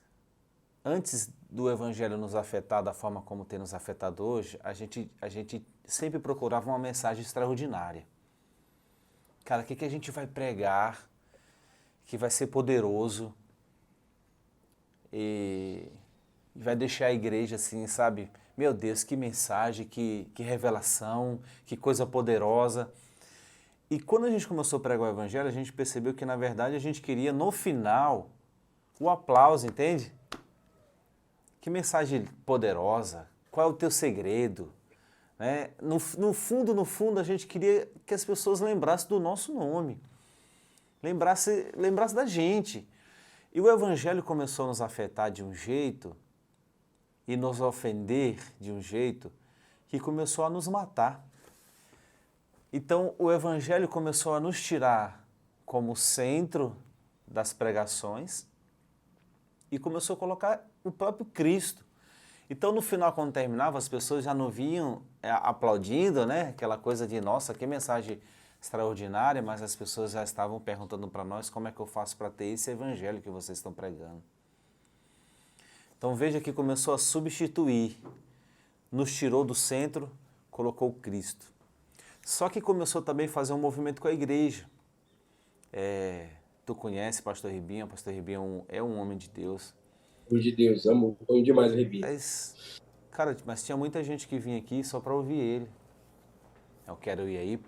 do Evangelho nos afetar da forma como tem nos afetado hoje, a gente sempre procurava uma mensagem extraordinária. Cara, o que a gente vai pregar que vai ser poderoso e vai deixar a igreja assim, sabe? Meu Deus, que mensagem, que revelação, que coisa poderosa. E quando a gente começou a pregar o Evangelho, a gente percebeu que, na verdade, a gente queria, no final, o aplauso, entende? Que mensagem poderosa, qual é o teu segredo? Né? No fundo, a gente queria que as pessoas lembrassem do nosso nome, lembrassem da gente. E o Evangelho começou a nos afetar de um jeito e nos ofender de um jeito que começou a nos matar. Então, o Evangelho começou a nos tirar como centro das pregações e começou a colocar o próprio Cristo. Então, no final, quando terminava, as pessoas já não vinham aplaudindo, né? Aquela coisa de, nossa, que mensagem extraordinária, mas as pessoas já estavam perguntando para nós como é que eu faço para ter esse Evangelho que vocês estão pregando. Então, veja que começou a substituir, nos tirou do centro, colocou Cristo. Só que começou também a fazer um movimento com a igreja. Tu conhece Pastor Ribinho é um homem de Deus. Filho de Deus, amo, amo demais o Rebite. Mas, cara, mas tinha muita gente que vinha aqui só para ouvir ele. Eu quero ir aí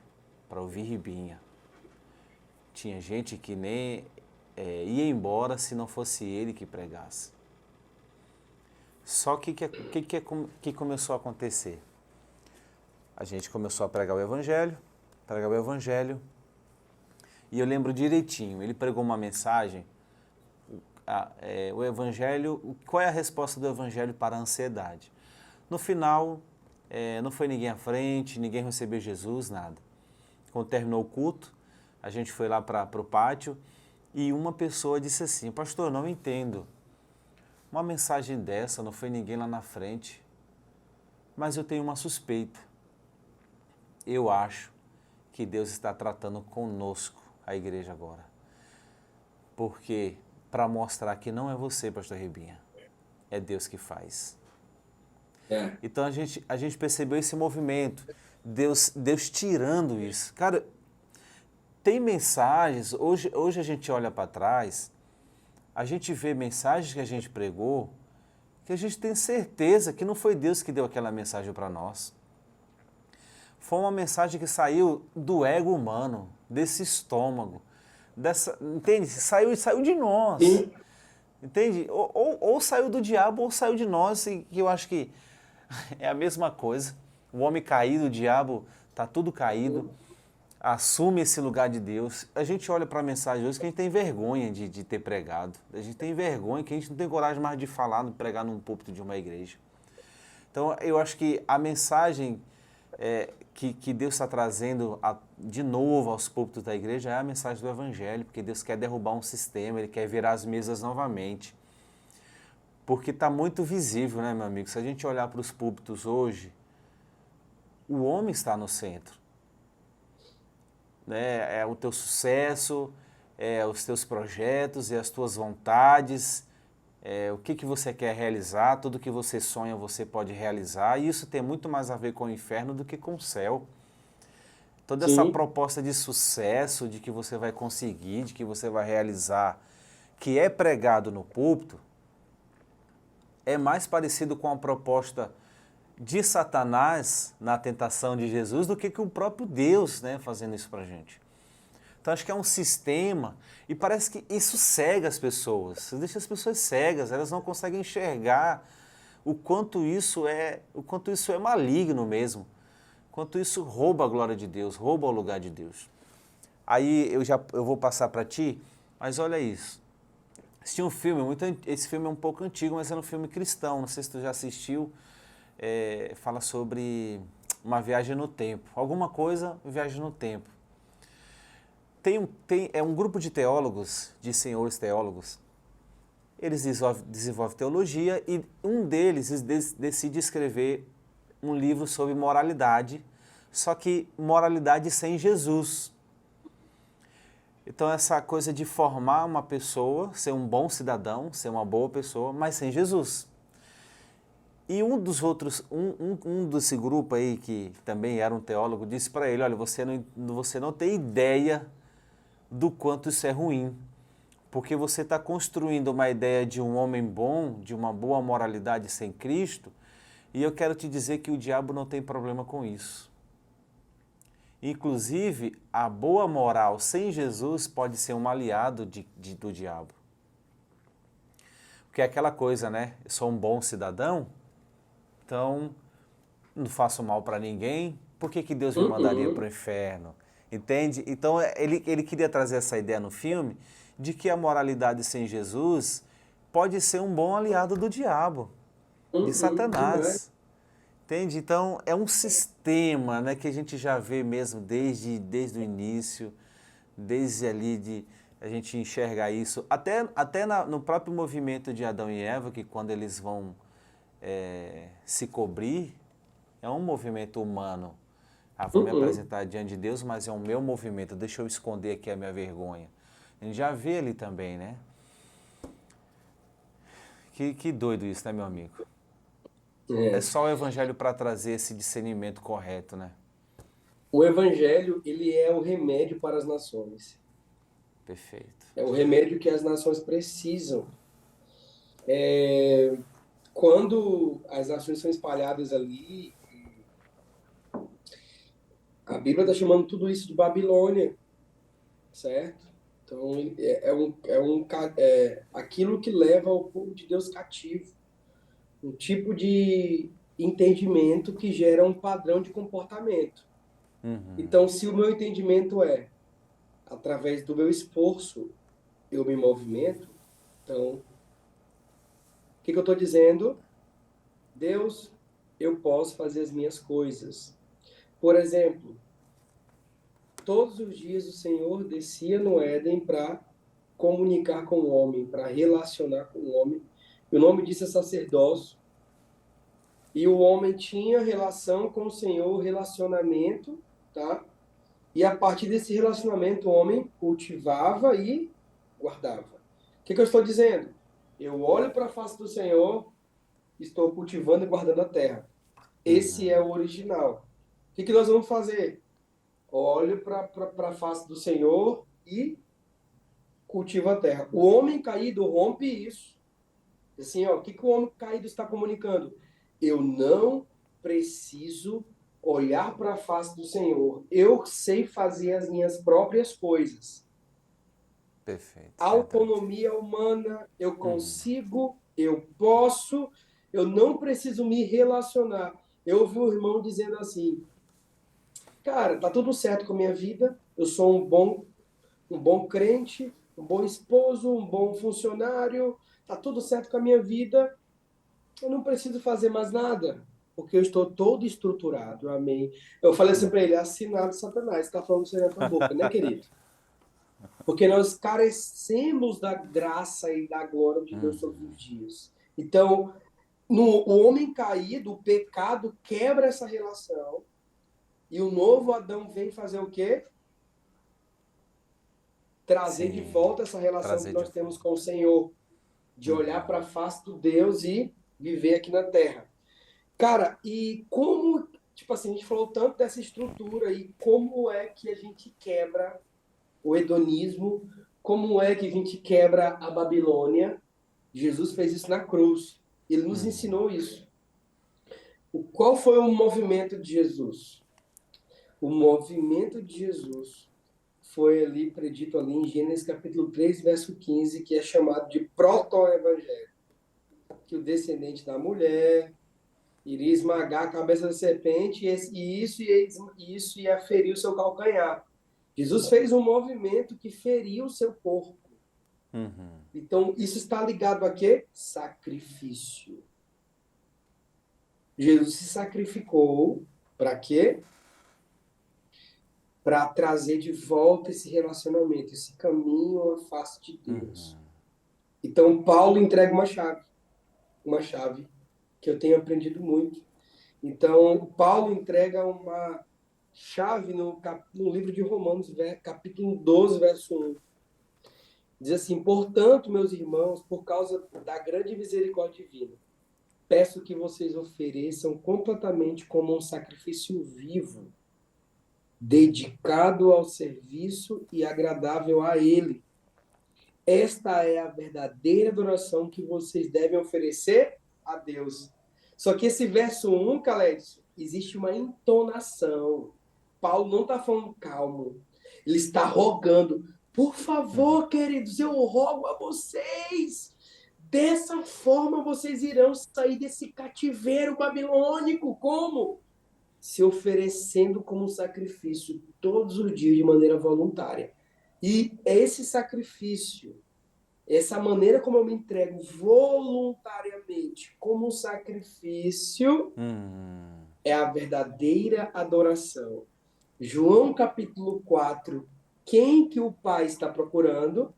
para ouvir Ribinha. Tinha gente que nem ia embora se não fosse ele que pregasse. Só que começou a acontecer? A gente começou a pregar o evangelho, e eu lembro direitinho, ele pregou uma mensagem, o evangelho, qual é a resposta do evangelho para a ansiedade? No final, não foi ninguém à frente, ninguém recebeu Jesus, nada. Quando terminou o culto, a gente foi lá para o pátio e uma pessoa disse assim: pastor, não entendo. Uma mensagem dessa, não foi ninguém lá na frente, mas eu tenho uma suspeita. Eu acho que Deus está tratando conosco, a igreja agora. Porque, para mostrar que não é você, pastor Ribinha, é Deus que faz. É. Então a gente percebeu esse movimento, Deus tirando isso. Cara, tem mensagens, hoje a gente olha para trás, a gente vê mensagens que a gente pregou, que a gente tem certeza que não foi Deus que deu aquela mensagem para nós. Foi uma mensagem que saiu do ego humano, desse estômago, entende? Saiu de nós, Sim, entende? Ou saiu do diabo ou saiu de nós, e que eu acho que é a mesma coisa. O homem caído, o diabo, tá tudo caído, assume esse lugar de Deus. A gente olha para a mensagem hoje que a gente tem vergonha de ter pregado. A gente tem vergonha que a gente não tem coragem mais de falar, de pregar num púlpito de uma igreja. Então, eu acho que a mensagem que Deus está trazendo de novo aos púlpitos da igreja é a mensagem do Evangelho, porque Deus quer derrubar um sistema, Ele quer virar as mesas novamente. Porque está muito visível, né, meu amigo? Se a gente olhar para os púlpitos hoje, o homem está no centro. Né? É o teu sucesso, os teus projetos e as tuas vontades, o que você quer realizar, tudo que você sonha você pode realizar, e isso tem muito mais a ver com o inferno do que com o céu. Toda essa sim, proposta de sucesso, de que você vai conseguir, de que você vai realizar, que é pregado no púlpito, é mais parecido com a proposta de Satanás na tentação de Jesus do que o próprio Deus, né, fazendo isso pra gente. Então acho que é um sistema e parece que isso cega as pessoas, deixa as pessoas cegas, elas não conseguem enxergar o quanto isso é maligno mesmo, o quanto isso rouba a glória de Deus, rouba o lugar de Deus. Aí eu vou passar para ti, mas olha isso. Tinha um filme, esse filme é um pouco antigo, mas era um filme cristão, não sei se tu já assistiu, fala sobre uma viagem no tempo, alguma coisa, viagem no tempo. É um grupo de teólogos, de senhores teólogos, eles desenvolvem teologia e um deles decide escrever um livro sobre moralidade, só que moralidade sem Jesus. Então essa coisa de formar uma pessoa, ser um bom cidadão, ser uma boa pessoa, mas sem Jesus. E um dos outros, um desse grupo aí, que também era um teólogo, disse para ele: olha, você não tem ideia do quanto isso é ruim, porque você está construindo uma ideia de um homem bom, de uma boa moralidade sem Cristo, e eu quero te dizer que o diabo não tem problema com isso. Inclusive, a boa moral sem Jesus pode ser um aliado do diabo. Porque é aquela coisa, né? Eu sou um bom cidadão, então não faço mal para ninguém, por que Deus me mandaria para o inferno? Entende? Então ele queria trazer essa ideia no filme de que a moralidade sem Jesus pode ser um bom aliado do diabo, de demais. Satanás. Entende? Então é um sistema, né, que a gente já vê mesmo desde o início, desde ali de a gente enxergar isso, até no próprio movimento de Adão e Eva, que quando eles vão se cobrir, é um movimento humano. Vou me apresentar diante de Deus, mas é o meu movimento, deixa eu esconder aqui a minha vergonha. A gente já vê ali também, né? Que doido isso, né, meu amigo? É É. só o evangelho para trazer esse discernimento correto, né? O evangelho, ele é o remédio para as nações. Perfeito. É o remédio que as nações precisam. Quando as nações são espalhadas ali, a Bíblia está chamando tudo isso de Babilônia, certo? Então, aquilo que leva o povo de Deus cativo, um tipo de entendimento que gera um padrão de comportamento. Então, se o meu entendimento é, através do meu esforço, eu me movimento, então, o que eu estou dizendo? Deus, eu posso fazer as minhas coisas. Por exemplo, todos os dias o Senhor descia no Éden para comunicar com o homem, para relacionar com o homem. E o nome disso é sacerdócio. E o homem tinha relação com o Senhor, relacionamento, tá? E a partir desse relacionamento, o homem cultivava e guardava. O que eu estou dizendo? Eu olho para a face do Senhor, estou cultivando e guardando a terra. Esse é o original. O que nós vamos fazer? Olho para a face do Senhor e cultivo a terra. O homem caído rompe isso. Assim, ó, o que o homem caído está comunicando? Eu não preciso olhar para a face do Senhor. Eu sei fazer as minhas próprias coisas. Perfeito. Autonomia humana, eu consigo, eu posso, eu não preciso me relacionar. Eu ouvi um irmão dizendo assim, cara, tá tudo certo com a minha vida, eu sou um bom crente, um bom esposo, um bom funcionário, tá tudo certo com a minha vida, eu não preciso fazer mais nada, porque eu estou todo estruturado, amém. Eu falei assim para ele, assinado Satanás, tá falando isso aí na tua boca, né, querido? Porque nós carecemos da graça e da glória de Deus todos os dias. Então, o homem caído, o pecado quebra essa relação, e o novo Adão vem fazer o quê? Trazer de volta essa relação que nós temos com o Senhor, de olhar para a face do Deus e viver aqui na terra. Cara, e como, tipo assim, a gente falou tanto dessa estrutura e como é que a gente quebra o hedonismo, como é que a gente quebra a Babilônia? Jesus fez isso na cruz. Ele nos ensinou isso. Qual foi o movimento de Jesus? O movimento de Jesus foi ali predito ali em Gênesis capítulo 3, verso 15, que é chamado de proto-evangelho. Que o descendente da mulher iria esmagar a cabeça da serpente e isso ia ferir o seu calcanhar. Jesus fez um movimento que feriu o seu corpo. Então, isso está ligado a quê? Sacrifício. Jesus se sacrificou para quê? Para trazer de volta esse relacionamento, esse caminho à face de Deus. Então, Paulo entrega uma chave que eu tenho aprendido muito. Então, Paulo entrega uma chave no livro de Romanos, capítulo 12, verso 1. Diz assim, portanto, meus irmãos, por causa da grande misericórdia divina, peço que vocês ofereçam completamente como um sacrifício vivo, dedicado ao serviço e agradável a Ele. Esta é a verdadeira adoração que vocês devem oferecer a Deus. Só que esse verso 1, Calédio, existe uma entonação. Paulo não está falando calmo. Ele está rogando. Por favor, queridos, eu rogo a vocês. Dessa forma vocês irão sair desse cativeiro babilônico. Como? Se oferecendo como sacrifício todos os dias de maneira voluntária. E esse sacrifício, essa maneira como eu me entrego voluntariamente como sacrifício, é a verdadeira adoração. João capítulo 4, quem que o Pai está procurando?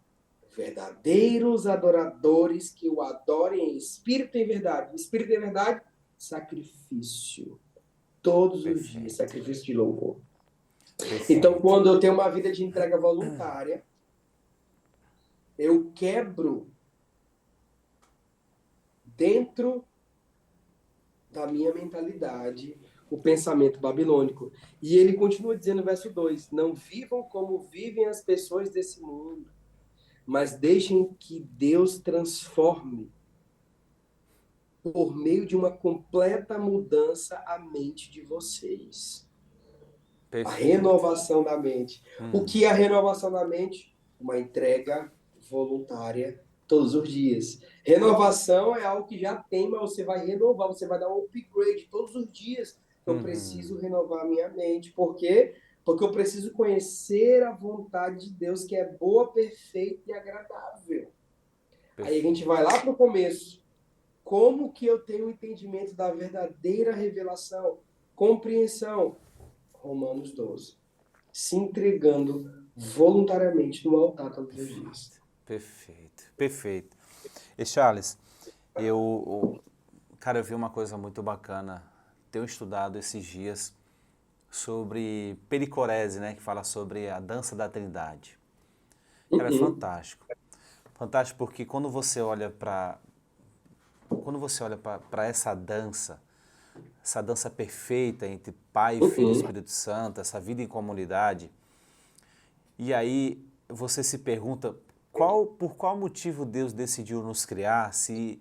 Verdadeiros adoradores que o adorem em espírito e em verdade. Espírito e em verdade, sacrifício. Todos os dias, sacrifício de louvor. Então, quando eu tenho uma vida de entrega voluntária, eu quebro dentro da minha mentalidade o pensamento babilônico. E ele continua dizendo no verso 2, não vivam como vivem as pessoas desse mundo, mas deixem que Deus transforme por meio de uma completa mudança à mente de vocês. A Perfeito. renovação da mente. O que é a renovação da mente? Uma entrega voluntária todos os dias. Renovação é algo que já tem, mas você vai renovar, você vai dar um upgrade todos os dias. Eu Uhum. preciso renovar a minha mente. Por quê? Porque eu preciso conhecer a vontade de Deus, que é boa, perfeita e agradável. Aí a gente Perfeito. vai lá para o começo. Como que eu tenho o entendimento da verdadeira revelação, compreensão? Romanos 12. Se entregando voluntariamente no altar todos os dias. Perfeito. Perfeito. Perfeito. E Charles, cara, eu vi uma coisa muito bacana. Tenho estudado esses dias sobre pericorese, né, que fala sobre a dança da Trindade. Cara, é Uhum, fantástico. Fantástico porque quando você olha para essa dança perfeita entre Pai, Filho e uhum. Espírito Santo, essa vida em comunidade, e aí você se pergunta por qual motivo Deus decidiu nos criar, se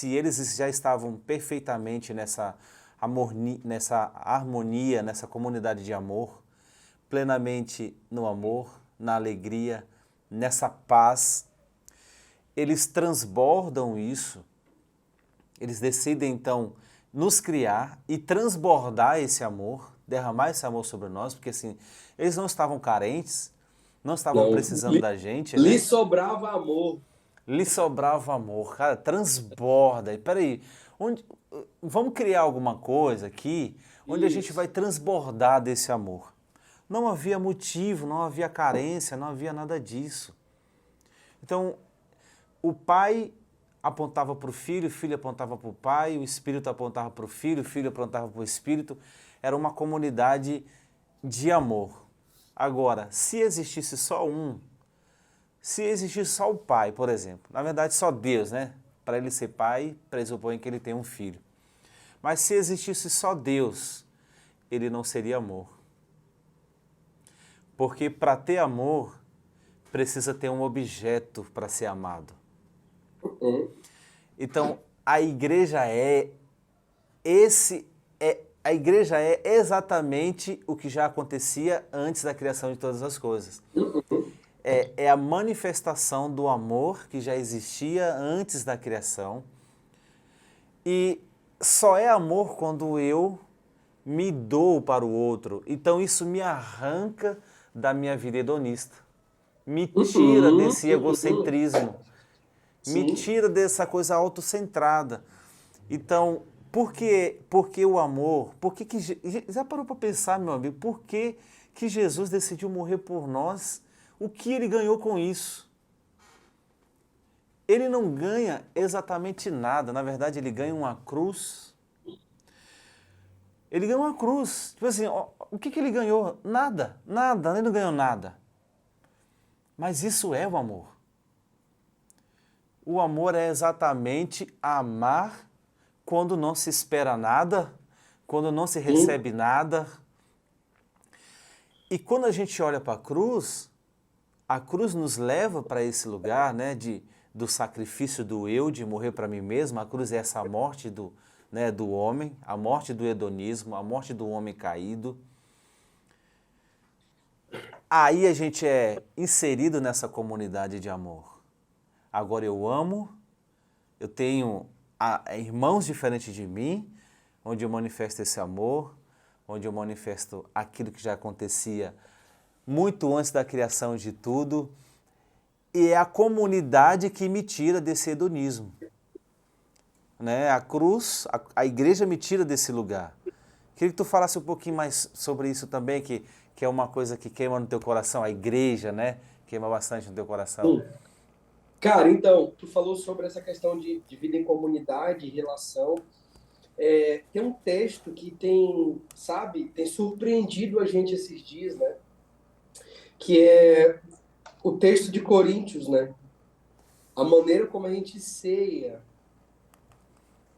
eles já estavam perfeitamente nessa harmonia, nessa comunidade de amor, plenamente no amor, na alegria, nessa paz. Eles transbordam isso, eles decidem então nos criar e transbordar esse amor, derramar esse amor sobre nós, porque assim, eles não estavam carentes, não estavam Não, precisando da gente, lhe né? sobrava amor. Lhe sobrava amor, cara, transborda. E peraí, onde, vamos criar alguma coisa aqui onde a gente vai Isso. transbordar desse amor. Não havia motivo, não havia carência, não havia nada disso. Então, o pai apontava para o filho apontava para o pai, o espírito apontava para o filho apontava para o espírito. Era uma comunidade de amor. Agora, se existisse só um, se existisse só o pai, por exemplo, na verdade só Deus, né? Para ele ser pai, pressupõe que ele tem um filho. Mas se existisse só Deus, ele não seria amor. Porque para ter amor, precisa ter um objeto para ser amado. Uhum. Então, a igreja é exatamente o que já acontecia antes da criação de todas as coisas. Uhum. É a manifestação do amor que já existia antes da criação. E só é amor quando eu me dou para o outro. Então isso me arranca da minha vida hedonista. Me tira Uhum. desse Uhum. egocentrismo. Me Sim. tira dessa coisa autocentrada. Então, por que o amor? Já parou para pensar, meu amigo, por que Jesus decidiu morrer por nós? O que ele ganhou com isso? Ele não ganha exatamente nada. Na verdade, ele ganha uma cruz. Ele ganhou uma cruz. Tipo assim, o que ele ganhou? Nada, nada, ele não ganhou nada. Mas isso é o amor. O amor é exatamente amar quando não se espera nada, quando não se Sim. recebe nada. E quando a gente olha para a cruz nos leva para esse lugar, né, do sacrifício do eu, de morrer para mim mesmo. A cruz é essa morte do homem, a morte do hedonismo, a morte do homem caído. Aí a gente é inserido nessa comunidade de amor. Agora eu amo, eu tenho irmãos diferentes de mim, onde eu manifesto esse amor, onde eu manifesto aquilo que já acontecia muito antes da criação de tudo, e é a comunidade que me tira desse hedonismo. Né? A cruz, a igreja me tira desse lugar. Queria que tu falasse um pouquinho mais sobre isso também, que é uma coisa que queima no teu coração, a igreja, né? Queima bastante no teu coração. Sim. Cara, então, tu falou sobre essa questão de vida em comunidade, relação. Tem um texto que tem, sabe, tem surpreendido a gente esses dias, né? Que é o texto de Coríntios, né? A maneira como a gente ceia,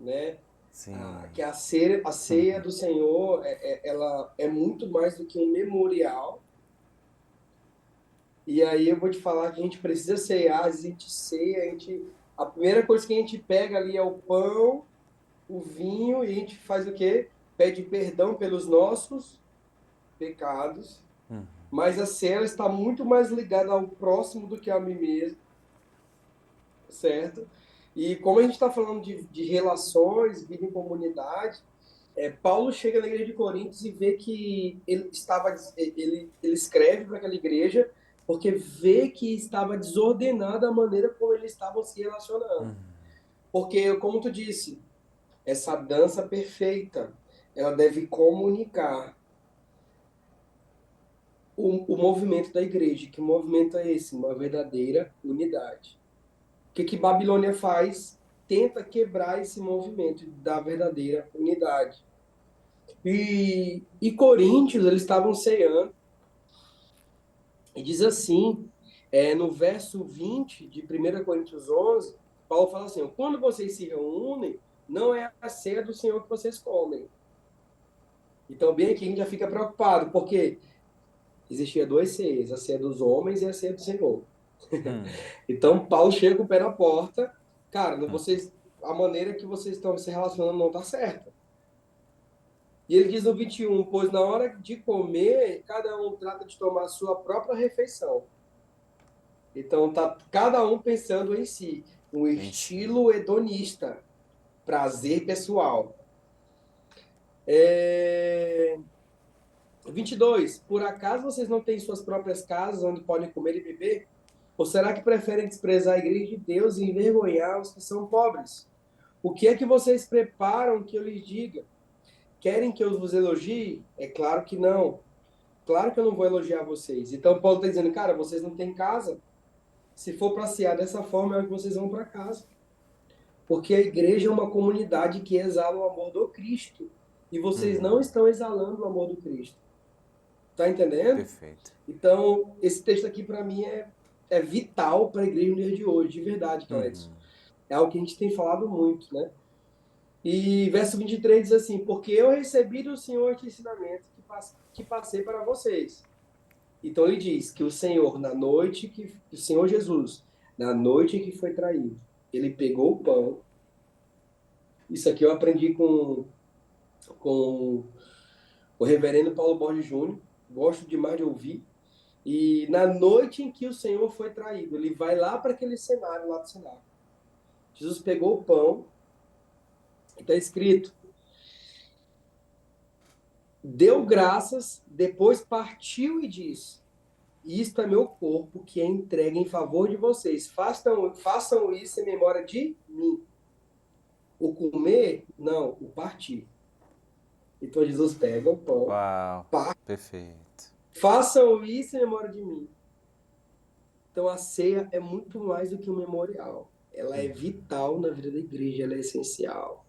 né? Sim. Que a ceia do Senhor, ela é muito mais do que um memorial. E aí eu vou te falar que a gente precisa ceiar, a gente ceia, a primeira coisa que a gente pega ali é o pão, o vinho e a gente faz o quê? Pede perdão pelos nossos pecados, mas a ceia está muito mais ligada ao próximo do que a mim mesmo, certo? E como a gente está falando de relações, vida em comunidade, Paulo chega na igreja de Coríntios e vê que ele escreve para aquela igreja porque vê que estava desordenada a maneira como eles estavam se relacionando. Porque, como tu disse, essa dança perfeita, ela deve comunicar o movimento da igreja. Que movimento é esse? Uma verdadeira unidade. O que Babilônia faz? Tenta quebrar esse movimento da verdadeira unidade. E Coríntios, eles estavam ceando, e diz assim, no verso 20 de 1 Coríntios 11, Paulo fala assim, quando vocês se reúnem, não é a ceia do Senhor que vocês comem. Então, bem aqui a gente já fica preocupado, porque existia duas ceias, a ceia dos homens e a ceia do Senhor. Então, Paulo chega com o pé na porta, cara, a maneira que vocês estão se relacionando não está certa. E ele diz no 21, pois na hora de comer, cada um trata de tomar a sua própria refeição. Então, tá cada um pensando em si, um estilo hedonista, prazer pessoal. 22, por acaso vocês não têm suas próprias casas onde podem comer e beber? Ou será que preferem desprezar a igreja de Deus e envergonhar os que são pobres? O que é que vocês preparam que eu lhes diga? Querem que eu vos elogie? É claro que não. Claro que eu não vou elogiar vocês. Então, Paulo está dizendo, cara, vocês não têm casa. Se for para cear dessa forma, é que vocês vão para casa. Porque a igreja é uma comunidade que exala o amor do Cristo. E vocês não estão exalando o amor do Cristo. Tá entendendo? Perfeito. Então, esse texto aqui, para mim, é vital para a igreja no dia de hoje, de verdade, Clédson. É algo que a gente tem falado muito, né? E verso 23 diz assim, porque eu recebi do Senhor este ensinamento que passei para vocês. Então ele diz que o Senhor, o Senhor Jesus, na noite que foi traído, ele pegou o pão. Isso aqui eu aprendi com o reverendo Paulo Borges Júnior, gosto demais de ouvir. E na noite em que o Senhor foi traído, ele vai lá para aquele cenário lá do cenário. Jesus pegou o pão, e está escrito, deu graças, depois partiu e disse, isto é meu corpo que é entregue em favor de vocês. Façam isso em memória de mim. O comer, não, o partir. Então Jesus pega o pão, Uau, perfeito. façam isso em memória de mim. Então a ceia é muito mais do que um memorial. Ela é vital na vida da igreja, ela é essencial.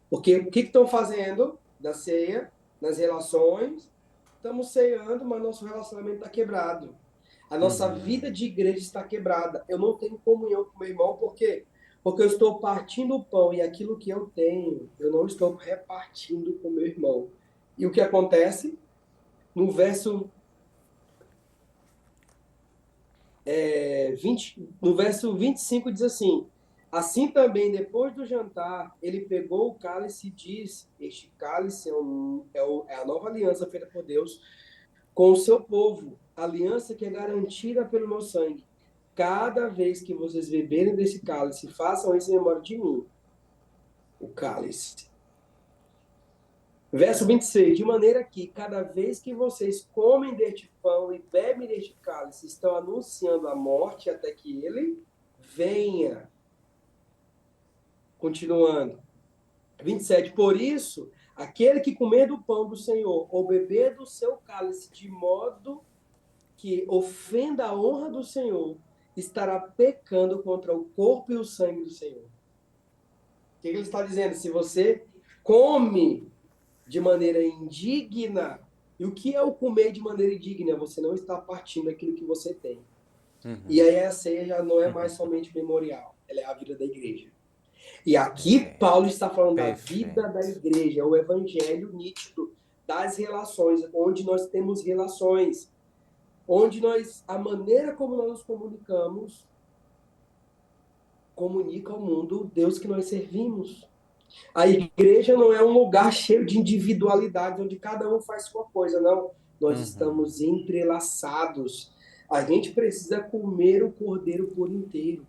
Porque o que estão fazendo na ceia, nas relações? Estamos ceando, mas nosso relacionamento está quebrado. A nossa vida de igreja está quebrada. Eu não tenho comunhão com meu irmão, por quê? Porque eu estou partindo o pão e aquilo que eu tenho, eu não estou repartindo com meu irmão. E o que acontece? No verso 25 diz assim, assim também, depois do jantar, ele pegou o cálice e disse, este cálice é a nova aliança feita por Deus com o seu povo, aliança que é garantida pelo meu sangue. Cada vez que vocês beberem desse cálice, façam isso em memória de mim. O cálice. Verso 26. De maneira que, cada vez que vocês comem deste pão e bebem deste cálice, estão anunciando a morte até que ele venha. Continuando. 27. Por isso, aquele que comer do pão do Senhor ou beber do seu cálice de modo que ofenda a honra do Senhor, estará pecando contra o corpo e o sangue do Senhor. O que ele está dizendo? Se você come de maneira indigna, e o que é o comer de maneira indigna? Você não está partindo daquilo que você tem. E aí a ceia já não é mais somente memorial, ela é a vida da igreja. E aqui Paulo está falando da vida da igreja, é o evangelho nítido das relações, onde nós temos relações, onde a maneira como nós nos comunicamos, comunica ao mundo o Deus que nós servimos. A igreja não é um lugar cheio de individualidade, onde cada um faz sua coisa, não. Nós Uhum. estamos entrelaçados. A gente precisa comer o cordeiro por inteiro.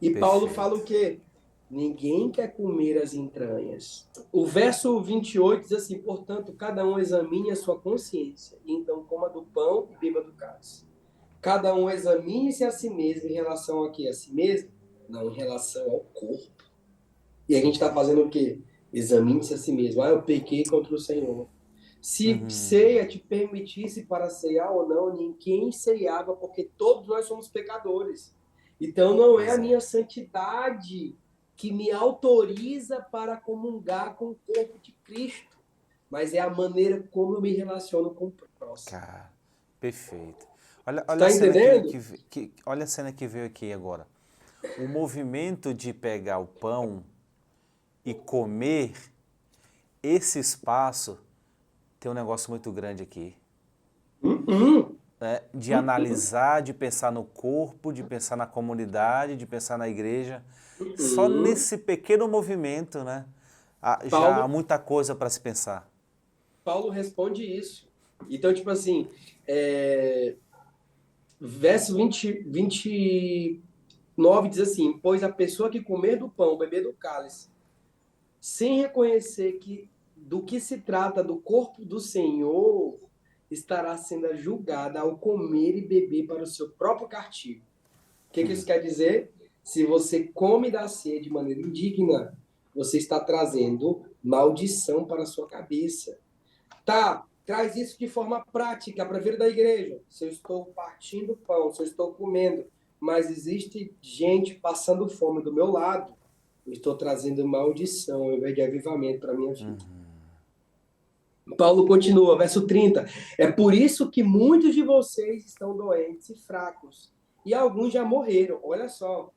E Paulo fala o Perfeito. quê? Ninguém quer comer as entranhas. O verso 28 diz assim: portanto, cada um examine a sua consciência, e então coma do pão e beba do cálice. Cada um examine-se a si mesmo em relação a quê? A si mesmo? Não, em relação ao corpo. E a gente está fazendo o quê? Examine-se a si mesmo. Ah, eu pequei contra o Senhor. Se Uhum. ceia te permitisse para ceiar ou não, ninguém ceiava, porque todos nós somos pecadores. Então não é a Pois é. minha santidade que me autoriza para comungar com o corpo de Cristo, mas é a maneira como eu me relaciono com o próximo. Cara, perfeito. Olha, olha a Está cena entendendo? olha a cena que veio aqui agora. O movimento de pegar o pão e comer, esse espaço tem um negócio muito grande aqui, Hum. né? De analisar, de pensar no corpo, de pensar na comunidade, de pensar na igreja. Só Hum. nesse pequeno movimento, né? Já há Paulo, muita coisa para se pensar. Paulo responde isso. Então, tipo assim, é, verso 29 diz assim: pois a pessoa que comer do pão, beber do cálice, sem reconhecer que do que se trata do corpo do Senhor, estará sendo julgada ao comer e beber para o seu próprio castigo. O que isso quer dizer? Se você come da ceia de maneira indigna, você está trazendo maldição para a sua cabeça. Tá, traz isso de forma prática para a vida da igreja. Se eu estou partindo pão, se eu estou comendo, mas existe gente passando fome do meu lado, eu estou trazendo maldição ao invés de avivamento para a minha vida. Paulo continua, verso 30. É por isso que muitos de vocês estão doentes e fracos, e alguns já morreram. Olha só,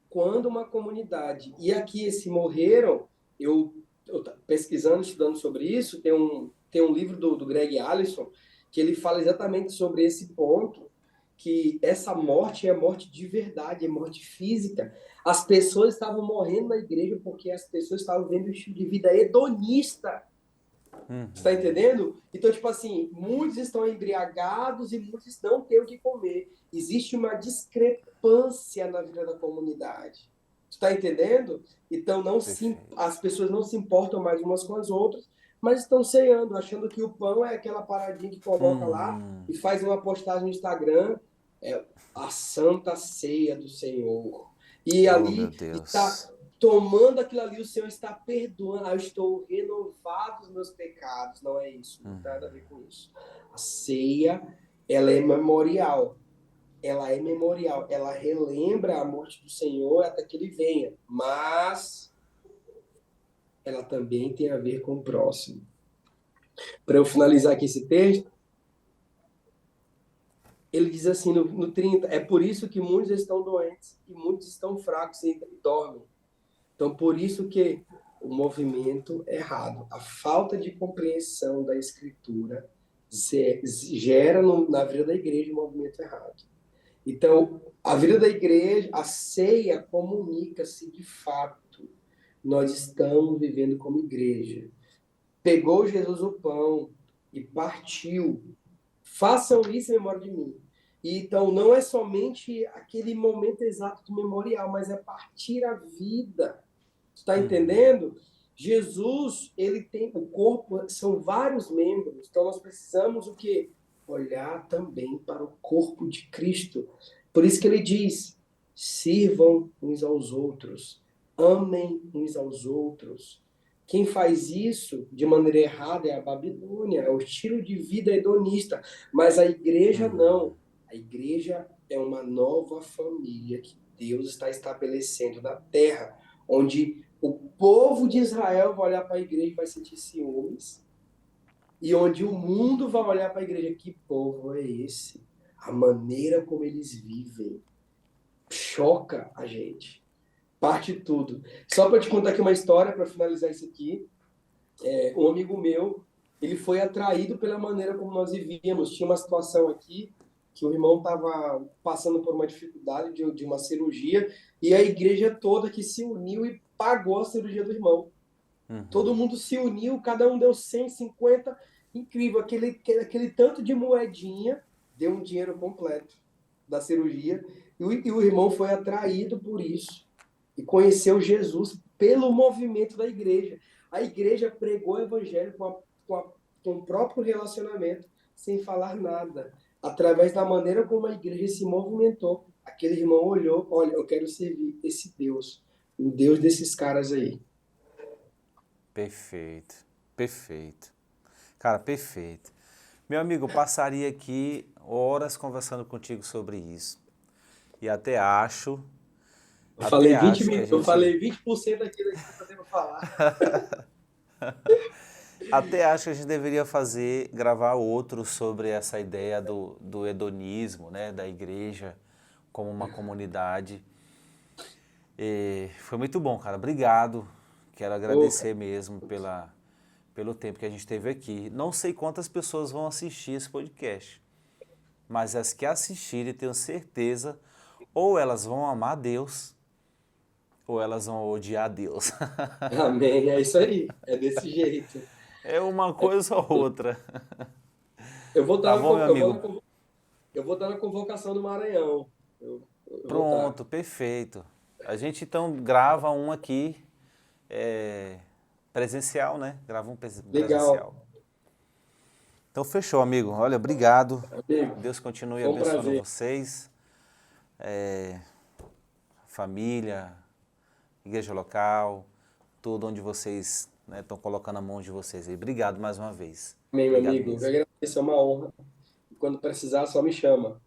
quando uma comunidade, e aqui esse morreram, eu pesquisando, estudando sobre isso, tem um livro do Greg Allison, que ele fala exatamente sobre esse ponto, que essa morte é morte de verdade, é morte física. As pessoas estavam morrendo na igreja porque as pessoas estavam vendo um estilo de vida hedonista. Está entendendo? Então, tipo assim, muitos estão embriagados e muitos não têm o que comer. Existe uma discrepância na vida da comunidade. Está entendendo? Então, Perfeito. as pessoas não se importam mais umas com as outras, mas estão ceando, achando que o pão é aquela paradinha que coloca lá Uhum. e faz uma postagem no Instagram, é a Santa Ceia do Senhor. E Oh, meu ali está Deus. tomando aquilo ali, o Senhor está perdoando. Ah, eu estou renovado dos meus pecados. Não é isso, não tem nada a ver com isso. A ceia, ela é memorial. Ela é memorial. Ela relembra a morte do Senhor até que ele venha. Mas ela também tem a ver com o próximo. Para eu finalizar aqui esse texto, ele diz assim no 30, é por isso que muitos estão doentes e muitos estão fracos e dormem. Então, por isso que o movimento errado, a falta de compreensão da escritura gera na vida da igreja um movimento errado. Então, a vida da igreja, a ceia comunica-se de fato. Nós estamos vivendo como igreja. Pegou Jesus o pão e partiu. Façam isso em memória de mim. E, então, não é somente aquele momento exato do memorial, mas é partir a vida. Está entendendo? Jesus, ele tem o corpo, são vários membros. Então nós precisamos o quê? Olhar também para o corpo de Cristo. Por isso que ele diz: sirvam uns aos outros, amem uns aos outros. Quem faz isso de maneira errada é a Babilônia, é o estilo de vida hedonista. Mas a igreja não. A igreja é uma nova família que Deus está estabelecendo na terra, onde o povo de Israel vai olhar para a igreja e vai sentir ciúmes, e onde o mundo vai olhar para a igreja, que povo é esse? A maneira como eles vivem choca a gente. Parte tudo. Só para te contar aqui uma história, para finalizar isso aqui, um amigo meu, ele foi atraído pela maneira como nós vivíamos. Tinha uma situação aqui que o irmão estava passando por uma dificuldade de uma cirurgia, e a igreja toda que se uniu e pagou a cirurgia do irmão. Todo mundo se uniu, cada um deu 150, incrível, aquele tanto de moedinha deu um dinheiro completo da cirurgia, e o irmão foi atraído por isso, e conheceu Jesus pelo movimento da igreja. A igreja pregou o evangelho com o próprio relacionamento, sem falar nada, através da maneira como a igreja se movimentou. Aquele irmão olhou, olha, eu quero servir esse Deus, o Deus desses caras aí. Perfeito, perfeito. Cara, perfeito. Meu amigo, eu passaria aqui horas conversando contigo sobre isso. E Eu falei até 20 acho que a minutos, eu gente, falei 20% daquilo que eu devo falar. até acho que a gente deveria gravar outro sobre essa ideia do hedonismo, né, da igreja como uma comunidade. E foi muito bom, cara. Obrigado. Quero Ô, cara, agradecer mesmo pelo tempo que a gente teve aqui. Não sei quantas pessoas vão assistir esse podcast, mas as que assistirem, tenho certeza, ou elas vão amar Deus, ou elas vão odiar Deus. amém, é isso aí, é desse jeito. É uma coisa ou outra. Eu vou estar Tá na, bom, meu amigo? eu vou estar na convocação do Maranhão. Eu vou estar. Pronto, perfeito. A gente então grava um aqui é, presencial, né? Grava um Legal. presencial. Então fechou, amigo. Olha, obrigado. Amigo, Deus continue foi um abençoando prazer. vocês, família, igreja local, tudo onde vocês estão colocando a mão de vocês aí. Obrigado mais uma vez. Amém, meu Obrigado amigo. Eu mesmo. agradeço, é uma honra. Quando precisar, só me chama.